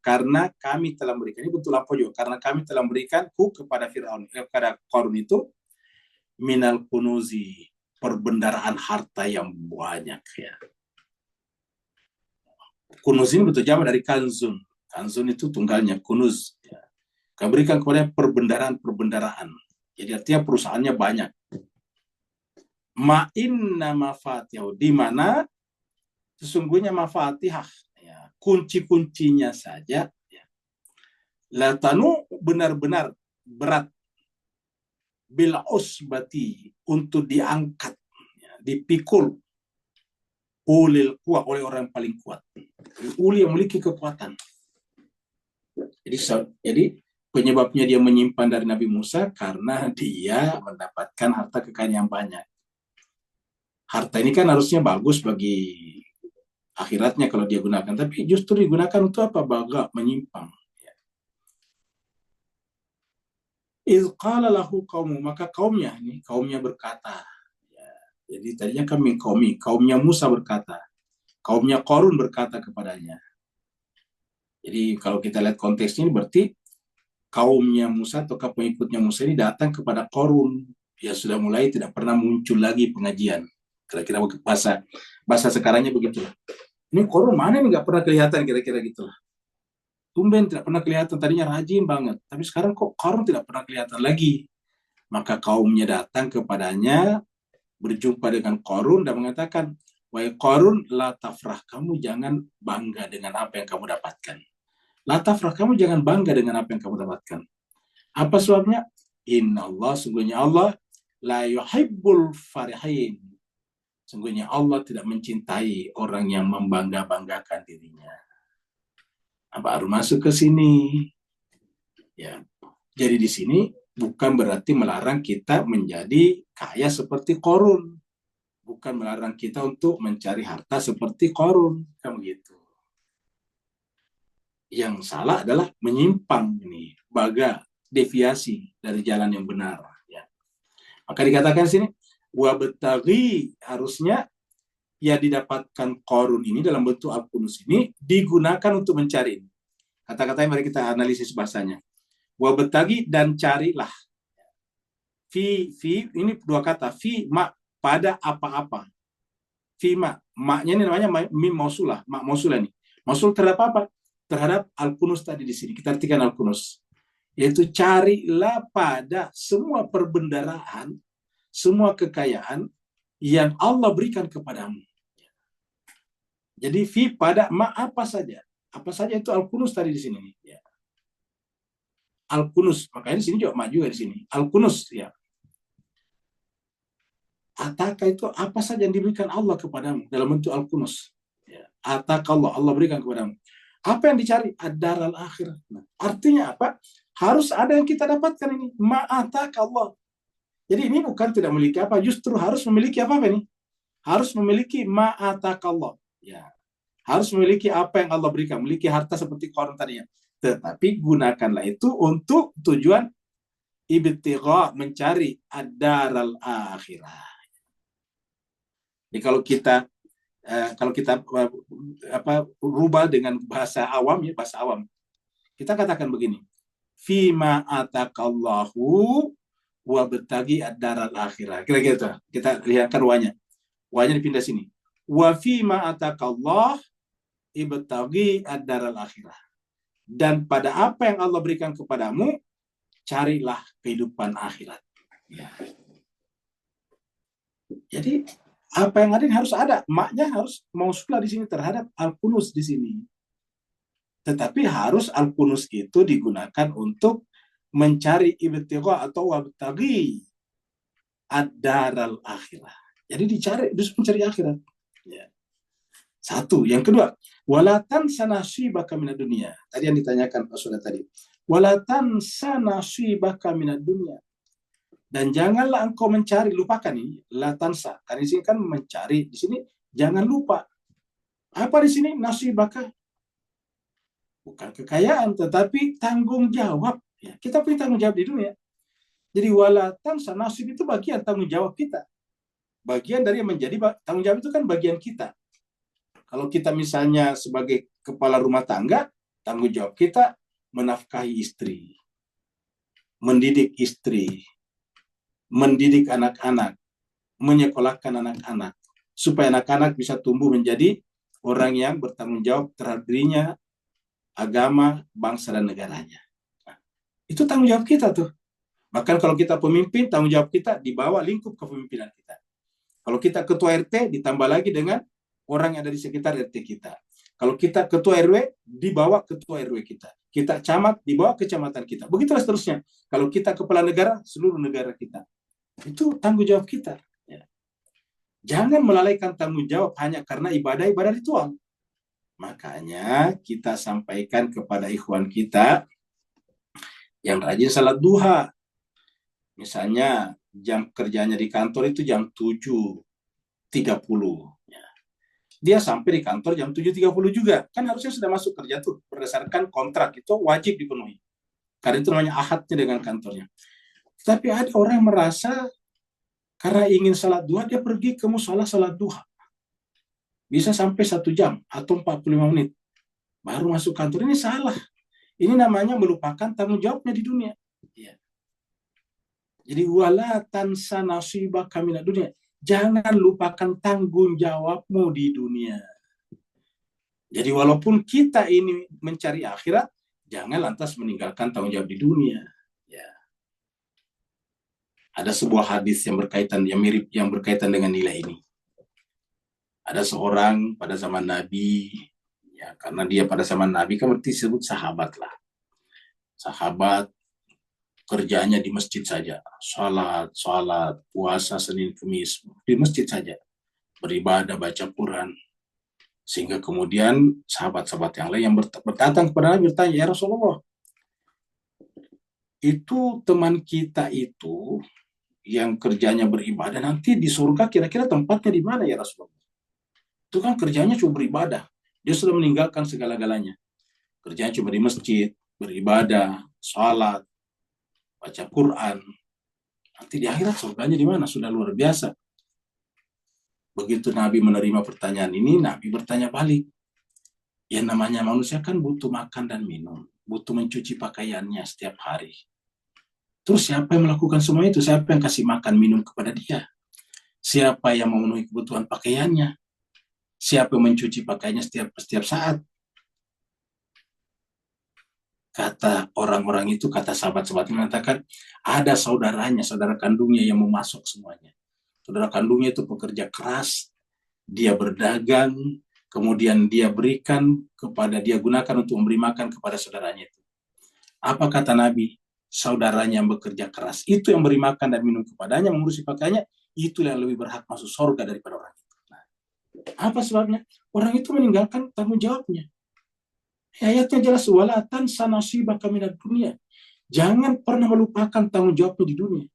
kami telah memberikan. Ini betul apa juga? Karena kami telah memberikan kepada Fir'aun, kepada Qarun itu minal kunuzi, perbendaraan harta yang banyak ya. Kunuz ini betul jamak dari kanzun. Kanzun itu tunggalnya kunuz. Ya. Kami berikan kepada perbendaraan. Jadi artinya perusahaannya banyak. Ma'inna mafatihahu, di mana sesungguhnya mafatihah, ya, kunci-kuncinya saja, ya. Latanu benar-benar berat bil usbati untuk diangkat, ya, dipikul oleh orang yang paling kuat. Uli yang memiliki kekuatan. Jadi penyebabnya dia menyimpan dari Nabi Musa karena dia mendapatkan harta kekayaan yang banyak. Harta ini kan harusnya bagus bagi akhiratnya kalau dia gunakan, tapi justru digunakan untuk apa? Baga, menyimpang. Izqala lahu qaumu, maka kaumnya berkata. Ya, jadi tadinya kaumnya Musa berkata, kaumnya Qarun berkata kepadanya. Jadi kalau kita lihat konteksnya ini berarti kaumnya Musa atau pengikutnya Musa ini datang kepada Qarun. Ya sudah mulai tidak pernah muncul lagi pengajian. Kira-kira bahasa sekarangnya begitu. Ini Qarun mana nih nggak pernah kelihatan kira-kira gitulah. Tumben tidak pernah kelihatan, tadinya rajin banget. Tapi sekarang kok Qarun tidak pernah kelihatan lagi. Maka kaumnya datang kepadanya, berjumpa dengan Qarun dan mengatakan, wahai Qarun, la tafrah, kamu jangan bangga dengan apa yang kamu dapatkan. La tafrah, kamu jangan bangga dengan apa yang kamu dapatkan. Apa sebabnya? Inna Allah, sungguhnya Allah, la yuhibbul farihin. Sungguhnya Allah tidak mencintai orang yang membangga-banggakan dirinya. Baru masuk ke sini. Ya. Jadi di sini bukan berarti melarang kita menjadi kaya seperti Qarun. Bukan melarang kita untuk mencari harta seperti Qarun. Kan begitu. Yang salah adalah menyimpang ini, baga, deviasi dari jalan yang benar. Ya. Maka dikatakan di sini, wabtaghi, harusnya ya didapatkan Qarun ini dalam bentuk al-kunuz ini digunakan untuk mencari. Kata-katanya mari kita analisis bahasanya. Wabtaghi, dan carilah. Fi ini dua kata. Fi ma, pada apa-apa. Fi ma, maknya ini namanya mim mausulah, mak mausulah ini. Mausul terhadap apa? Terhadap al-kunuz tadi di sini. Kita artikan al-kunuz. Yaitu carilah pada semua perbendaraan, semua kekayaan yang Allah berikan kepadamu. Jadi fi pada ma apa saja. Apa saja itu al-kunuz tadi di sini. Ya. Al-kunuz, makanya di sini juga ma juga di sini. Al-kunuz, ya. Ataka itu apa saja yang diberikan Allah kepadamu dalam bentuk al-kunuz. Ya. Ataka Allah berikan kepadamu. Apa yang dicari? Ad-daral akhirah. Nah, artinya apa? Harus ada yang kita dapatkan ini. Ma'ataka Allah. Jadi ini bukan tidak memiliki apa, justru harus memiliki apa ini? Harus memiliki ma'ataka Allah. Ya. Harus memiliki apa yang Allah berikan, memiliki harta seperti Qarun tadinya. Tetapi gunakanlah itu untuk tujuan ibtigha, mencari ad-daral akhirah. Jadi kalau kita rubah dengan bahasa awam, ya bahasa awam, kita katakan begini, fima atakallahu wa betagi ad-daral akhirah. Kira-kira kita lihatkan wanya dipindah sini. Wa fima atakallah ibtagi ad-daral akhirah. Dan pada apa yang Allah berikan kepadamu, carilah kehidupan akhirat. Ya. Jadi apa yang ada harus ada, maknya harus mausulah di sini terhadap al-kunuz di sini. Tetapi harus al-kunus itu digunakan untuk mencari ibtigha atau wabtaghi ad-daral akhirah. Jadi terus mencari akhirat. Ya. Satu. Yang kedua, walatan sanasibaka minad dunia. Tadi yang ditanyakan Pak Sudah tadi. Walatan sanasibaka minad dunia. Dan janganlah engkau mencari, lupakan ini, latansa. Karena di sini kan mencari, di sini jangan lupa. Apa di sini nasibaka? Bukan kekayaan, tetapi tanggung jawab. Ya, kita punya tanggung jawab di dunia. Jadi walatansa, nasib itu bagian tanggung jawab kita. Bagian dari yang menjadi tanggung jawab itu kan bagian kita. Kalau kita misalnya sebagai kepala rumah tangga, tanggung jawab kita menafkahi istri, mendidik istri, mendidik anak-anak, menyekolahkan anak-anak, supaya anak-anak bisa tumbuh menjadi orang yang bertanggung jawab terhadap dirinya, agama, bangsa, dan negaranya. Nah, itu tanggung jawab kita tuh. Bahkan kalau kita pemimpin, tanggung jawab kita di bawah lingkup kepemimpinan kita. Kalau kita ketua RT, ditambah lagi dengan orang yang ada di sekitar RT kita. Kalau kita ketua RW, di bawah ketua RW kita. Kita camat, di bawah kecamatan kita. Begitulah seterusnya. Kalau kita kepala negara, seluruh negara kita. Itu tanggung jawab kita. Ya. Jangan melalaikan tanggung jawab hanya karena ibadah-ibadah ritual. Makanya kita sampaikan kepada ikhwan kita yang rajin salat duha. Misalnya jam kerjanya di kantor itu jam 7.30. Ya. Dia sampai di kantor jam 7.30 juga. Kan harusnya sudah masuk kerja tuh. Berdasarkan kontrak itu wajib dipenuhi. Karena itu namanya ahadnya dengan kantornya. Tapi ada orang yang merasa karena ingin salat duha, dia pergi ke musola salat duha. Bisa sampai 1 jam atau 45 menit. Baru masuk kantor. Ini salah. Ini namanya melupakan tanggung jawabnya di dunia. Ya. Jadi wala tansa nasibaka minad dunia. Jangan lupakan tanggung jawabmu di dunia. Jadi walaupun kita ini mencari akhirat, jangan lantas meninggalkan tanggung jawab di dunia. Ya. Ada sebuah hadis yang mirip yang berkaitan dengan nilai ini. Ada seorang pada zaman Nabi, ya karena dia pada zaman Nabi kan berarti disebut sahabat lah. Sahabat kerjanya di masjid saja, salat, puasa Senin Kamis, di masjid saja, beribadah, baca Quran. Sehingga kemudian sahabat-sahabat yang lain yang berdatang kepada Nabi bertanya, ya Rasulullah, itu teman kita itu yang kerjanya beribadah, nanti di surga kira-kira tempatnya di mana ya Rasulullah? Itu kan kerjanya cuma beribadah, dia sudah meninggalkan segala-galanya. Kerjanya cuma di masjid, beribadah, salat, baca Quran. Nanti di akhirat surganya di mana? Sudah luar biasa. Begitu Nabi menerima pertanyaan ini, Nabi bertanya balik. Yang namanya manusia kan butuh makan dan minum, butuh mencuci pakaiannya setiap hari. Terus siapa yang melakukan semua itu? Siapa yang kasih makan minum kepada dia? Siapa yang memenuhi kebutuhan pakaiannya? Siapa yang mencuci pakaiannya setiap saat? Kata orang-orang itu, kata sahabat-sahabat mengatakan, ada saudaranya, saudara kandungnya yang mau masuk semuanya. Saudara kandungnya itu pekerja keras, dia berdagang, kemudian dia gunakan untuk memberi makan kepada saudaranya itu. Apa kata Nabi? Saudaranya yang bekerja keras, itu yang beri makan dan minum kepadanya, mengurusi pakaiannya, itu yang lebih berhak masuk surga daripada orang itu. Nah, apa sebabnya? Orang itu meninggalkan tanggung jawabnya. Ayatnya jelas, wala tansa nasibaka minad dunia. Jangan pernah melupakan tanggung jawabnya di dunia.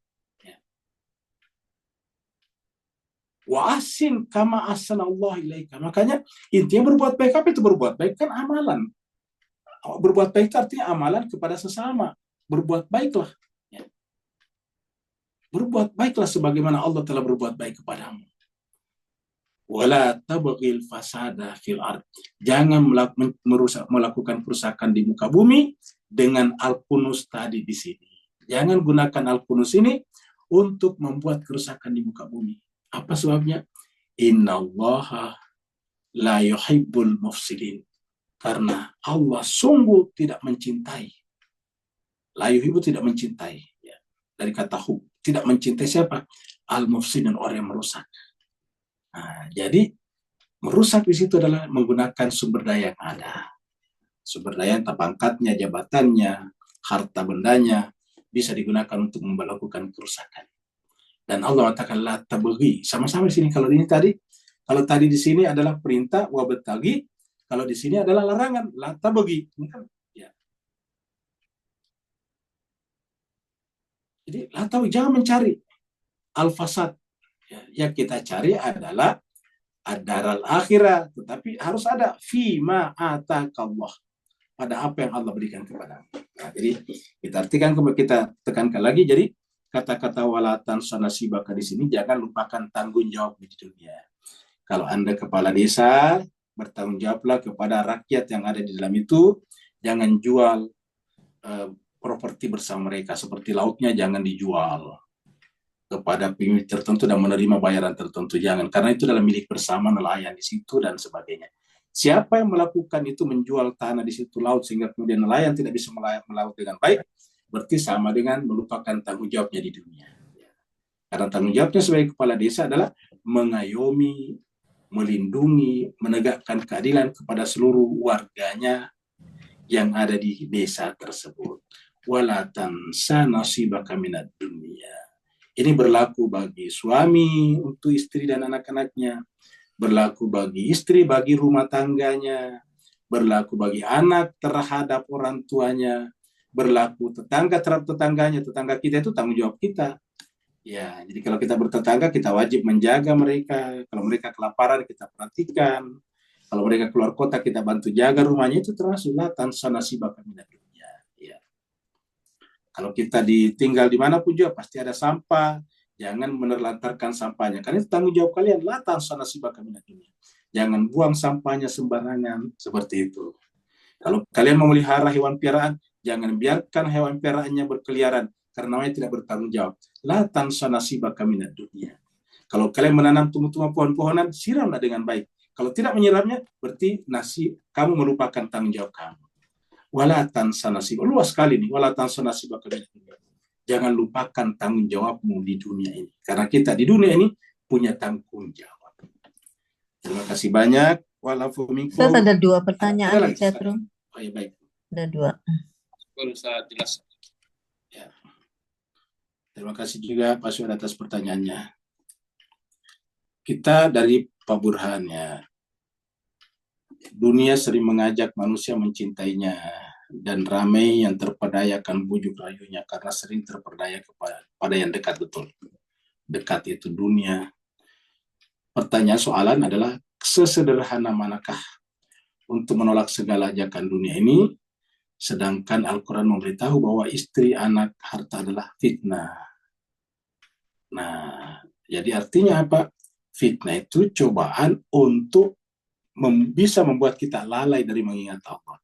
Wa asin kama ahsanallahu ilaika. Makanya intinya berbuat baik. Apa itu berbuat baik? Kan amalan. Berbuat baik itu artinya amalan kepada sesama. Berbuat baiklah. Berbuat baiklah sebagaimana Allah telah berbuat baik kepadamu. Wala tabghil fasada fil ard. Jangan melakukan kerusakan di muka bumi dengan al-kunus tadi di sini. Jangan gunakan al-kunus ini untuk membuat kerusakan di muka bumi. Apa sebabnya? Innallaha la yuhibbul mufsidin. Karena Allah sungguh tidak mencintai. La yuhibbu tidak mencintai. Ya. Dari kata hub. Tidak mencintai siapa? Al-mufsidin, orang yang merusak. Nah, jadi merusak di situ adalah menggunakan sumber daya yang ada. Sumber daya entah pangkatnya, jabatannya, harta bendanya, bisa digunakan untuk melakukan kerusakan. Dan Allah mengatakan la tabghi. Sama-sama di sini. Kalau tadi di sini adalah perintah wabtaghi, kalau di sini adalah larangan la tabghi. Ini kan ya. Jadi la tabghi, jangan mencari al-fasad. Ya, yang kita cari adalah ad-daral akhirah, tetapi harus ada fima atakallah, pada apa yang Allah berikan kepada. Nah, jadi kita tekankan lagi. Jadi kata-kata walatan sonasibaka di sini jangan lupakan tanggung jawab di dunia. Kalau Anda kepala desa, bertanggung jawablah kepada rakyat yang ada di dalam itu. Jangan jual properti bersama mereka, seperti lautnya jangan dijual kepada pemilik tertentu dan menerima bayaran tertentu, jangan, karena itu adalah milik bersama nelayan di situ dan sebagainya. Siapa yang melakukan itu, menjual tanah di situ laut sehingga kemudian nelayan tidak bisa melaut dengan baik, berarti sama dengan melupakan tanggung jawabnya di dunia. Karena tanggung jawabnya sebagai kepala desa adalah mengayomi, melindungi, menegakkan keadilan kepada seluruh warganya yang ada di desa tersebut. Wala tansa nasibaka minad dunya. Ini berlaku bagi suami untuk istri dan anak-anaknya, berlaku bagi istri bagi rumah tangganya, berlaku bagi anak terhadap orang tuanya, berlaku tetangga terhadap tetangganya. Tetangga kita itu tanggung jawab kita. Ya, jadi kalau kita bertetangga, kita wajib menjaga mereka. Kalau mereka kelaparan, kita perhatikan. Kalau mereka keluar kota, kita bantu jaga rumahnya. Itu termasuk la tansa nasibaka minad dunya. Ya. Kalau kita ditinggal dimanapun juga pasti ada sampah. Jangan menelantarkan sampahnya. Karena itu tanggung jawab kalian. La tansa nasibaka minad dunya. Jangan buang sampahnya sembarangan. Seperti itu. Kalau kalian memelihara hewan piaraan, jangan biarkan hewan piaraannya berkeliaran. Karena namanya tidak bertanggung jawab. La tansa nasibaka minad dunya. Kalau kalian menanam tumbuh-tumbuhan pohon-pohonan, siramlah dengan baik. Kalau tidak menyiramnya, berarti kamu melupakan tanggung jawab kamu. Wala tansa nasibaka, luas sekali nih. Wala tansa nasibaka minad dunya. Jangan lupakan tanggung jawabmu di dunia ini. Karena kita di dunia ini punya tanggung jawab. Terima kasih banyak. Walafu minkum.
Ustaz, ada 2 pertanyaan di chatroom.
Oh ya, baik.
Ada 2.
Bisa jelas.
Ya. Terima kasih juga Pak Suad atas pertanyaannya. Kita dari Pak Burhan ya. Dunia sering mengajak manusia mencintainya, dan ramai yang terpedayakan bujuk rayunya karena sering terpedaya kepada yang dekat. Betul, dekat itu dunia. Pertanyaan soalan adalah, sesederhana manakah untuk menolak segala ajakan dunia ini, sedangkan Al-Quran memberitahu bahwa istri, anak, harta adalah fitnah. Nah, jadi artinya apa? Fitnah itu cobaan untuk bisa membuat kita lalai dari mengingat Allah.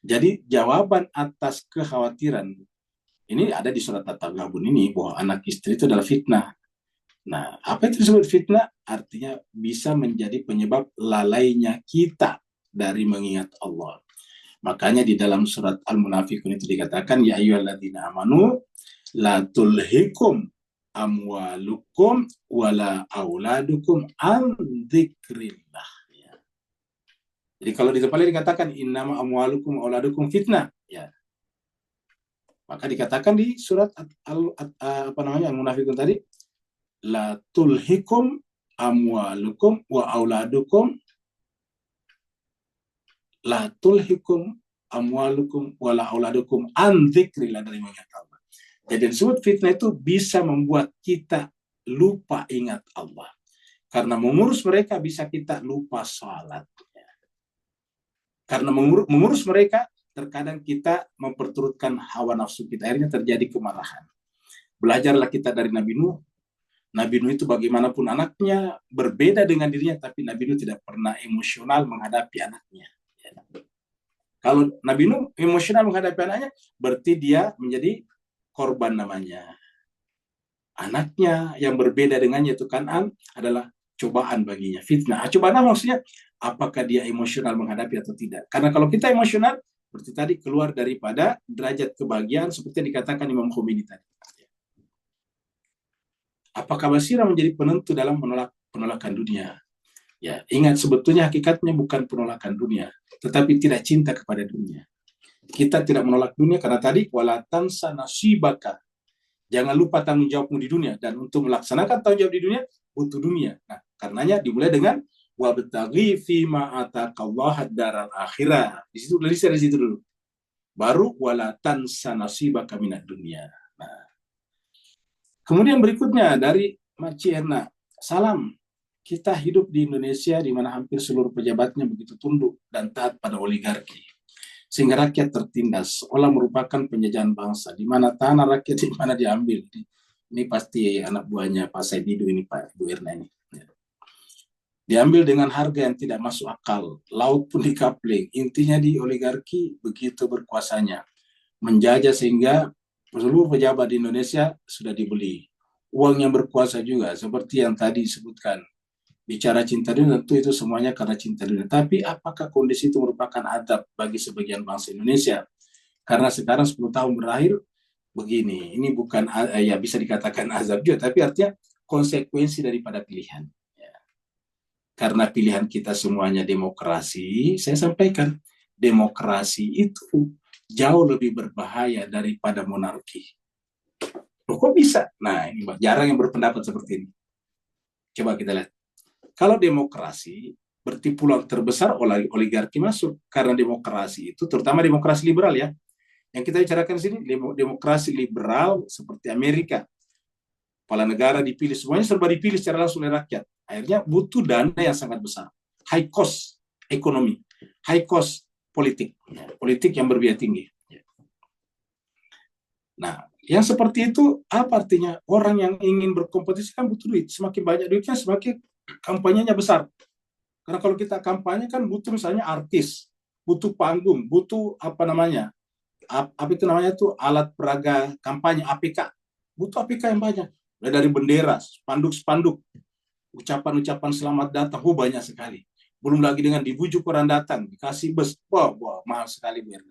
Jadi jawaban atas kekhawatiran ini ada di surat At-Taghabun ini, bahwa anak istri itu adalah fitnah. Nah, apa itu disebut fitnah? Artinya bisa menjadi penyebab lalainya kita dari mengingat Allah. Makanya di dalam surat Al-Munafiqun itu dikatakan, ya ayyuhalladzina amanu la tulhikum amwalukum wala auladukum an dzikrillah. Jadi kalau di tempat lain dikatakan innama amwalukum auladukum fitnah, ya. Maka dikatakan di surat Al-Munafiqun tadi, la tulhikum amwalukum wa auladukum, la tulhikum amwalukum wa la auladukum an dzikrillah, dari mengingat Allah. Jadi disebut fitnah itu bisa membuat kita lupa ingat Allah. Karena mengurus mereka bisa kita lupa salat. Karena mengurus mereka, terkadang kita memperturutkan hawa nafsu kita. Akhirnya terjadi kemarahan. Belajarlah kita dari Nabi Nuh. Nabi Nuh itu bagaimanapun anaknya, berbeda dengan dirinya, tapi Nabi Nuh tidak pernah emosional menghadapi anaknya. Kalau Nabi Nuh emosional menghadapi anaknya, berarti dia menjadi korban namanya. Anaknya yang berbeda dengannya itu Kan'an adalah cobaan baginya, fitnah. Cobaan maksudnya, apakah dia emosional menghadapi atau tidak. Karena kalau kita emosional, berarti tadi keluar daripada derajat kebahagiaan, seperti yang dikatakan Imam Khomeini tadi. Apakah basirah menjadi penentu dalam penolakan dunia? Ya, ingat sebetulnya hakikatnya bukan penolakan dunia, tetapi tidak cinta kepada dunia. Kita tidak menolak dunia karena tadi wala tansa nasibaka. Jangan lupa tanggung jawabmu di dunia, dan untuk melaksanakan tanggung jawab di dunia butuh dunia. Nah, karenanya dimulai dengan wabtaghi fima ataqallahu ad-daral akhirah. Di situ dari situ dulu. Baru wala tansa nasibaka minad dunia. Nah, kemudian berikutnya dari Macierna, salam. Kita hidup di Indonesia di mana hampir seluruh pejabatnya begitu tunduk dan taat pada oligarki. Sehingga rakyat tertindas, seolah merupakan penjajahan bangsa, di mana tanah rakyat di mana diambil. Ini pasti anak buahnya Pak Saididu ini, Pak Bu Erna ini. Diambil dengan harga yang tidak masuk akal, laut pun dikapling. Intinya di oligarki begitu berkuasanya. Menjajah sehingga seluruh pejabat di Indonesia sudah dibeli. Uang yang berkuasa juga, seperti yang tadi disebutkan. Bicara cinta dunia, tentu itu semuanya karena cinta dunia. Tapi apakah kondisi itu merupakan adab bagi sebagian bangsa Indonesia? Karena sekarang 10 tahun berakhir, begini, ini bukan, ya bisa dikatakan azab juga, tapi artinya konsekuensi daripada pilihan. Ya. Karena pilihan kita semuanya demokrasi, saya sampaikan, demokrasi itu jauh lebih berbahaya daripada monarki. Loh, kok bisa? Nah, ini jarang yang berpendapat seperti ini. Coba kita lihat. Kalau demokrasi, berarti peluang terbesar oligarki masuk. Karena demokrasi itu, terutama demokrasi liberal ya, yang kita bicarakan di sini, demokrasi liberal seperti Amerika. Kepala negara dipilih, semuanya serba dipilih secara langsung oleh rakyat. Akhirnya butuh dana yang sangat besar. High cost ekonomi, high cost politik. Politik yang berbiaya tinggi. Nah, yang seperti itu, apa artinya? Orang yang ingin berkompetisi kan butuh duit. Semakin banyak duitnya, semakin kampanyenya besar. Karena kalau kita kampanye kan butuh misalnya artis, butuh panggung, butuh apa namanya, apa itu namanya tuh alat peraga kampanye APK, butuh APK yang banyak. Dari bendera, spanduk-spanduk, ucapan-ucapan selamat datang, banyak sekali. Belum lagi dengan dibujuk orang datang, dikasih bus, wah, mahal sekali biar.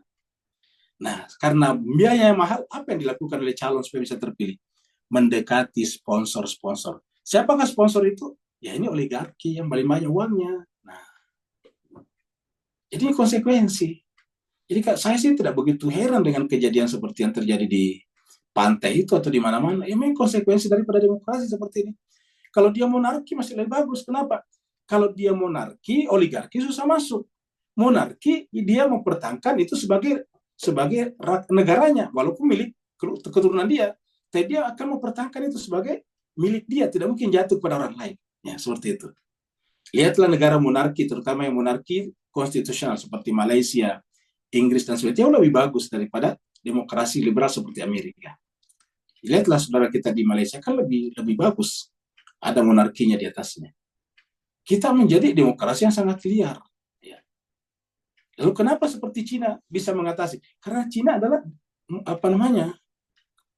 Nah, karena biaya yang mahal, apa yang dilakukan oleh calon supaya bisa terpilih? Mendekati sponsor-sponsor. Siapakah sponsor itu? Ya ini oligarki yang paling banyak uangnya. Nah, jadi ini konsekuensi. Jadi saya sih tidak begitu heran dengan kejadian seperti yang terjadi di pantai itu atau di mana-mana. Ya memang konsekuensi daripada demokrasi seperti ini. Kalau dia monarki masih lebih bagus. Kenapa? Kalau dia monarki, oligarki susah masuk. Monarki dia mempertahankan itu sebagai negaranya, walaupun milik keturunan dia. Tapi dia akan mempertahankan itu sebagai milik dia, tidak mungkin jatuh kepada orang lain. Ya, seperti itu. Lihatlah negara monarki, terutama yang monarki konstitusional seperti Malaysia, Inggris, dan sebagainya, jauh lebih bagus daripada demokrasi liberal seperti Amerika. Lihatlah saudara kita di Malaysia, kan lebih bagus. Ada monarkinya di atasnya. Kita menjadi demokrasi yang sangat liar. Ya. Lalu kenapa seperti Cina bisa mengatasi? Karena Cina adalah, apa namanya,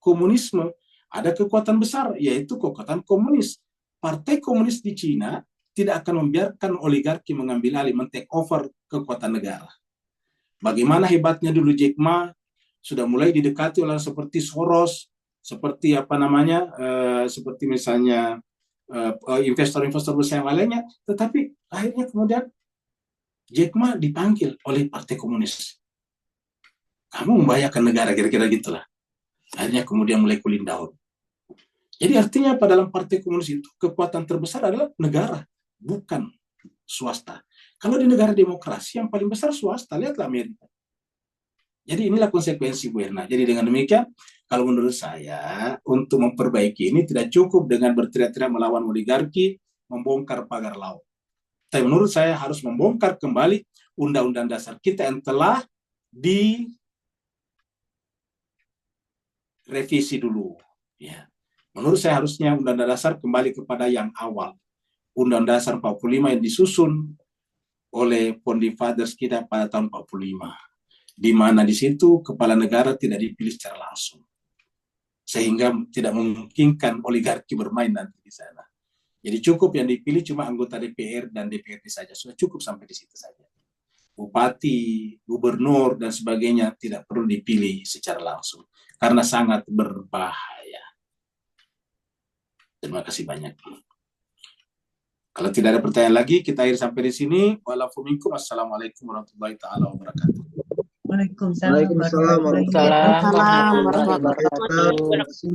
komunisme. Ada kekuatan besar, yaitu kekuatan komunis. Partai komunis di Cina tidak akan membiarkan oligarki mengambil alih, men-take over kekuatan negara. Bagaimana hebatnya dulu Jack Ma, sudah mulai didekati oleh seperti Soros, seperti apa namanya, seperti misalnya investor-investor besar yang lainnya, tetapi akhirnya kemudian Jack Ma dipanggil oleh Partai Komunis. Kamu membahayakan negara, kira-kira gitulah. Akhirnya kemudian mulai cooling down. Jadi artinya apa dalam Partai Komunis itu kekuatan terbesar adalah negara, bukan swasta. Kalau di negara demokrasi yang paling besar swasta, lihatlah Amerika. Jadi inilah konsekuensi Bu Erna. Jadi dengan demikian, kalau menurut saya untuk memperbaiki ini tidak cukup dengan berteriak-teriak melawan oligarki, membongkar pagar laut. Tapi menurut saya harus membongkar kembali undang-undang dasar kita yang telah direvisi dulu. Ya. Menurut saya harusnya undang-undang dasar kembali kepada yang awal. Undang-undang dasar 45 yang disusun oleh Founding Fathers kita pada tahun 45. Di mana di situ kepala negara tidak dipilih secara langsung. Sehingga tidak memungkinkan oligarki bermain nanti di sana. Jadi cukup yang dipilih cuma anggota DPR dan DPRD saja. Sudah cukup sampai di situ saja. Bupati, gubernur, dan sebagainya tidak perlu dipilih secara langsung. Karena sangat berbahaya. Terima kasih banyak. Kalau tidak ada pertanyaan lagi, kita akhiri sampai di sini. Wassalamualaikum warahmatullahi taala wabarakatuh.
Waalaikumsalam
Waalaikumsalam warahmatullahi
warahmatullahi
wabarakatuh.
wabarakatuh.
Wabarakatuh.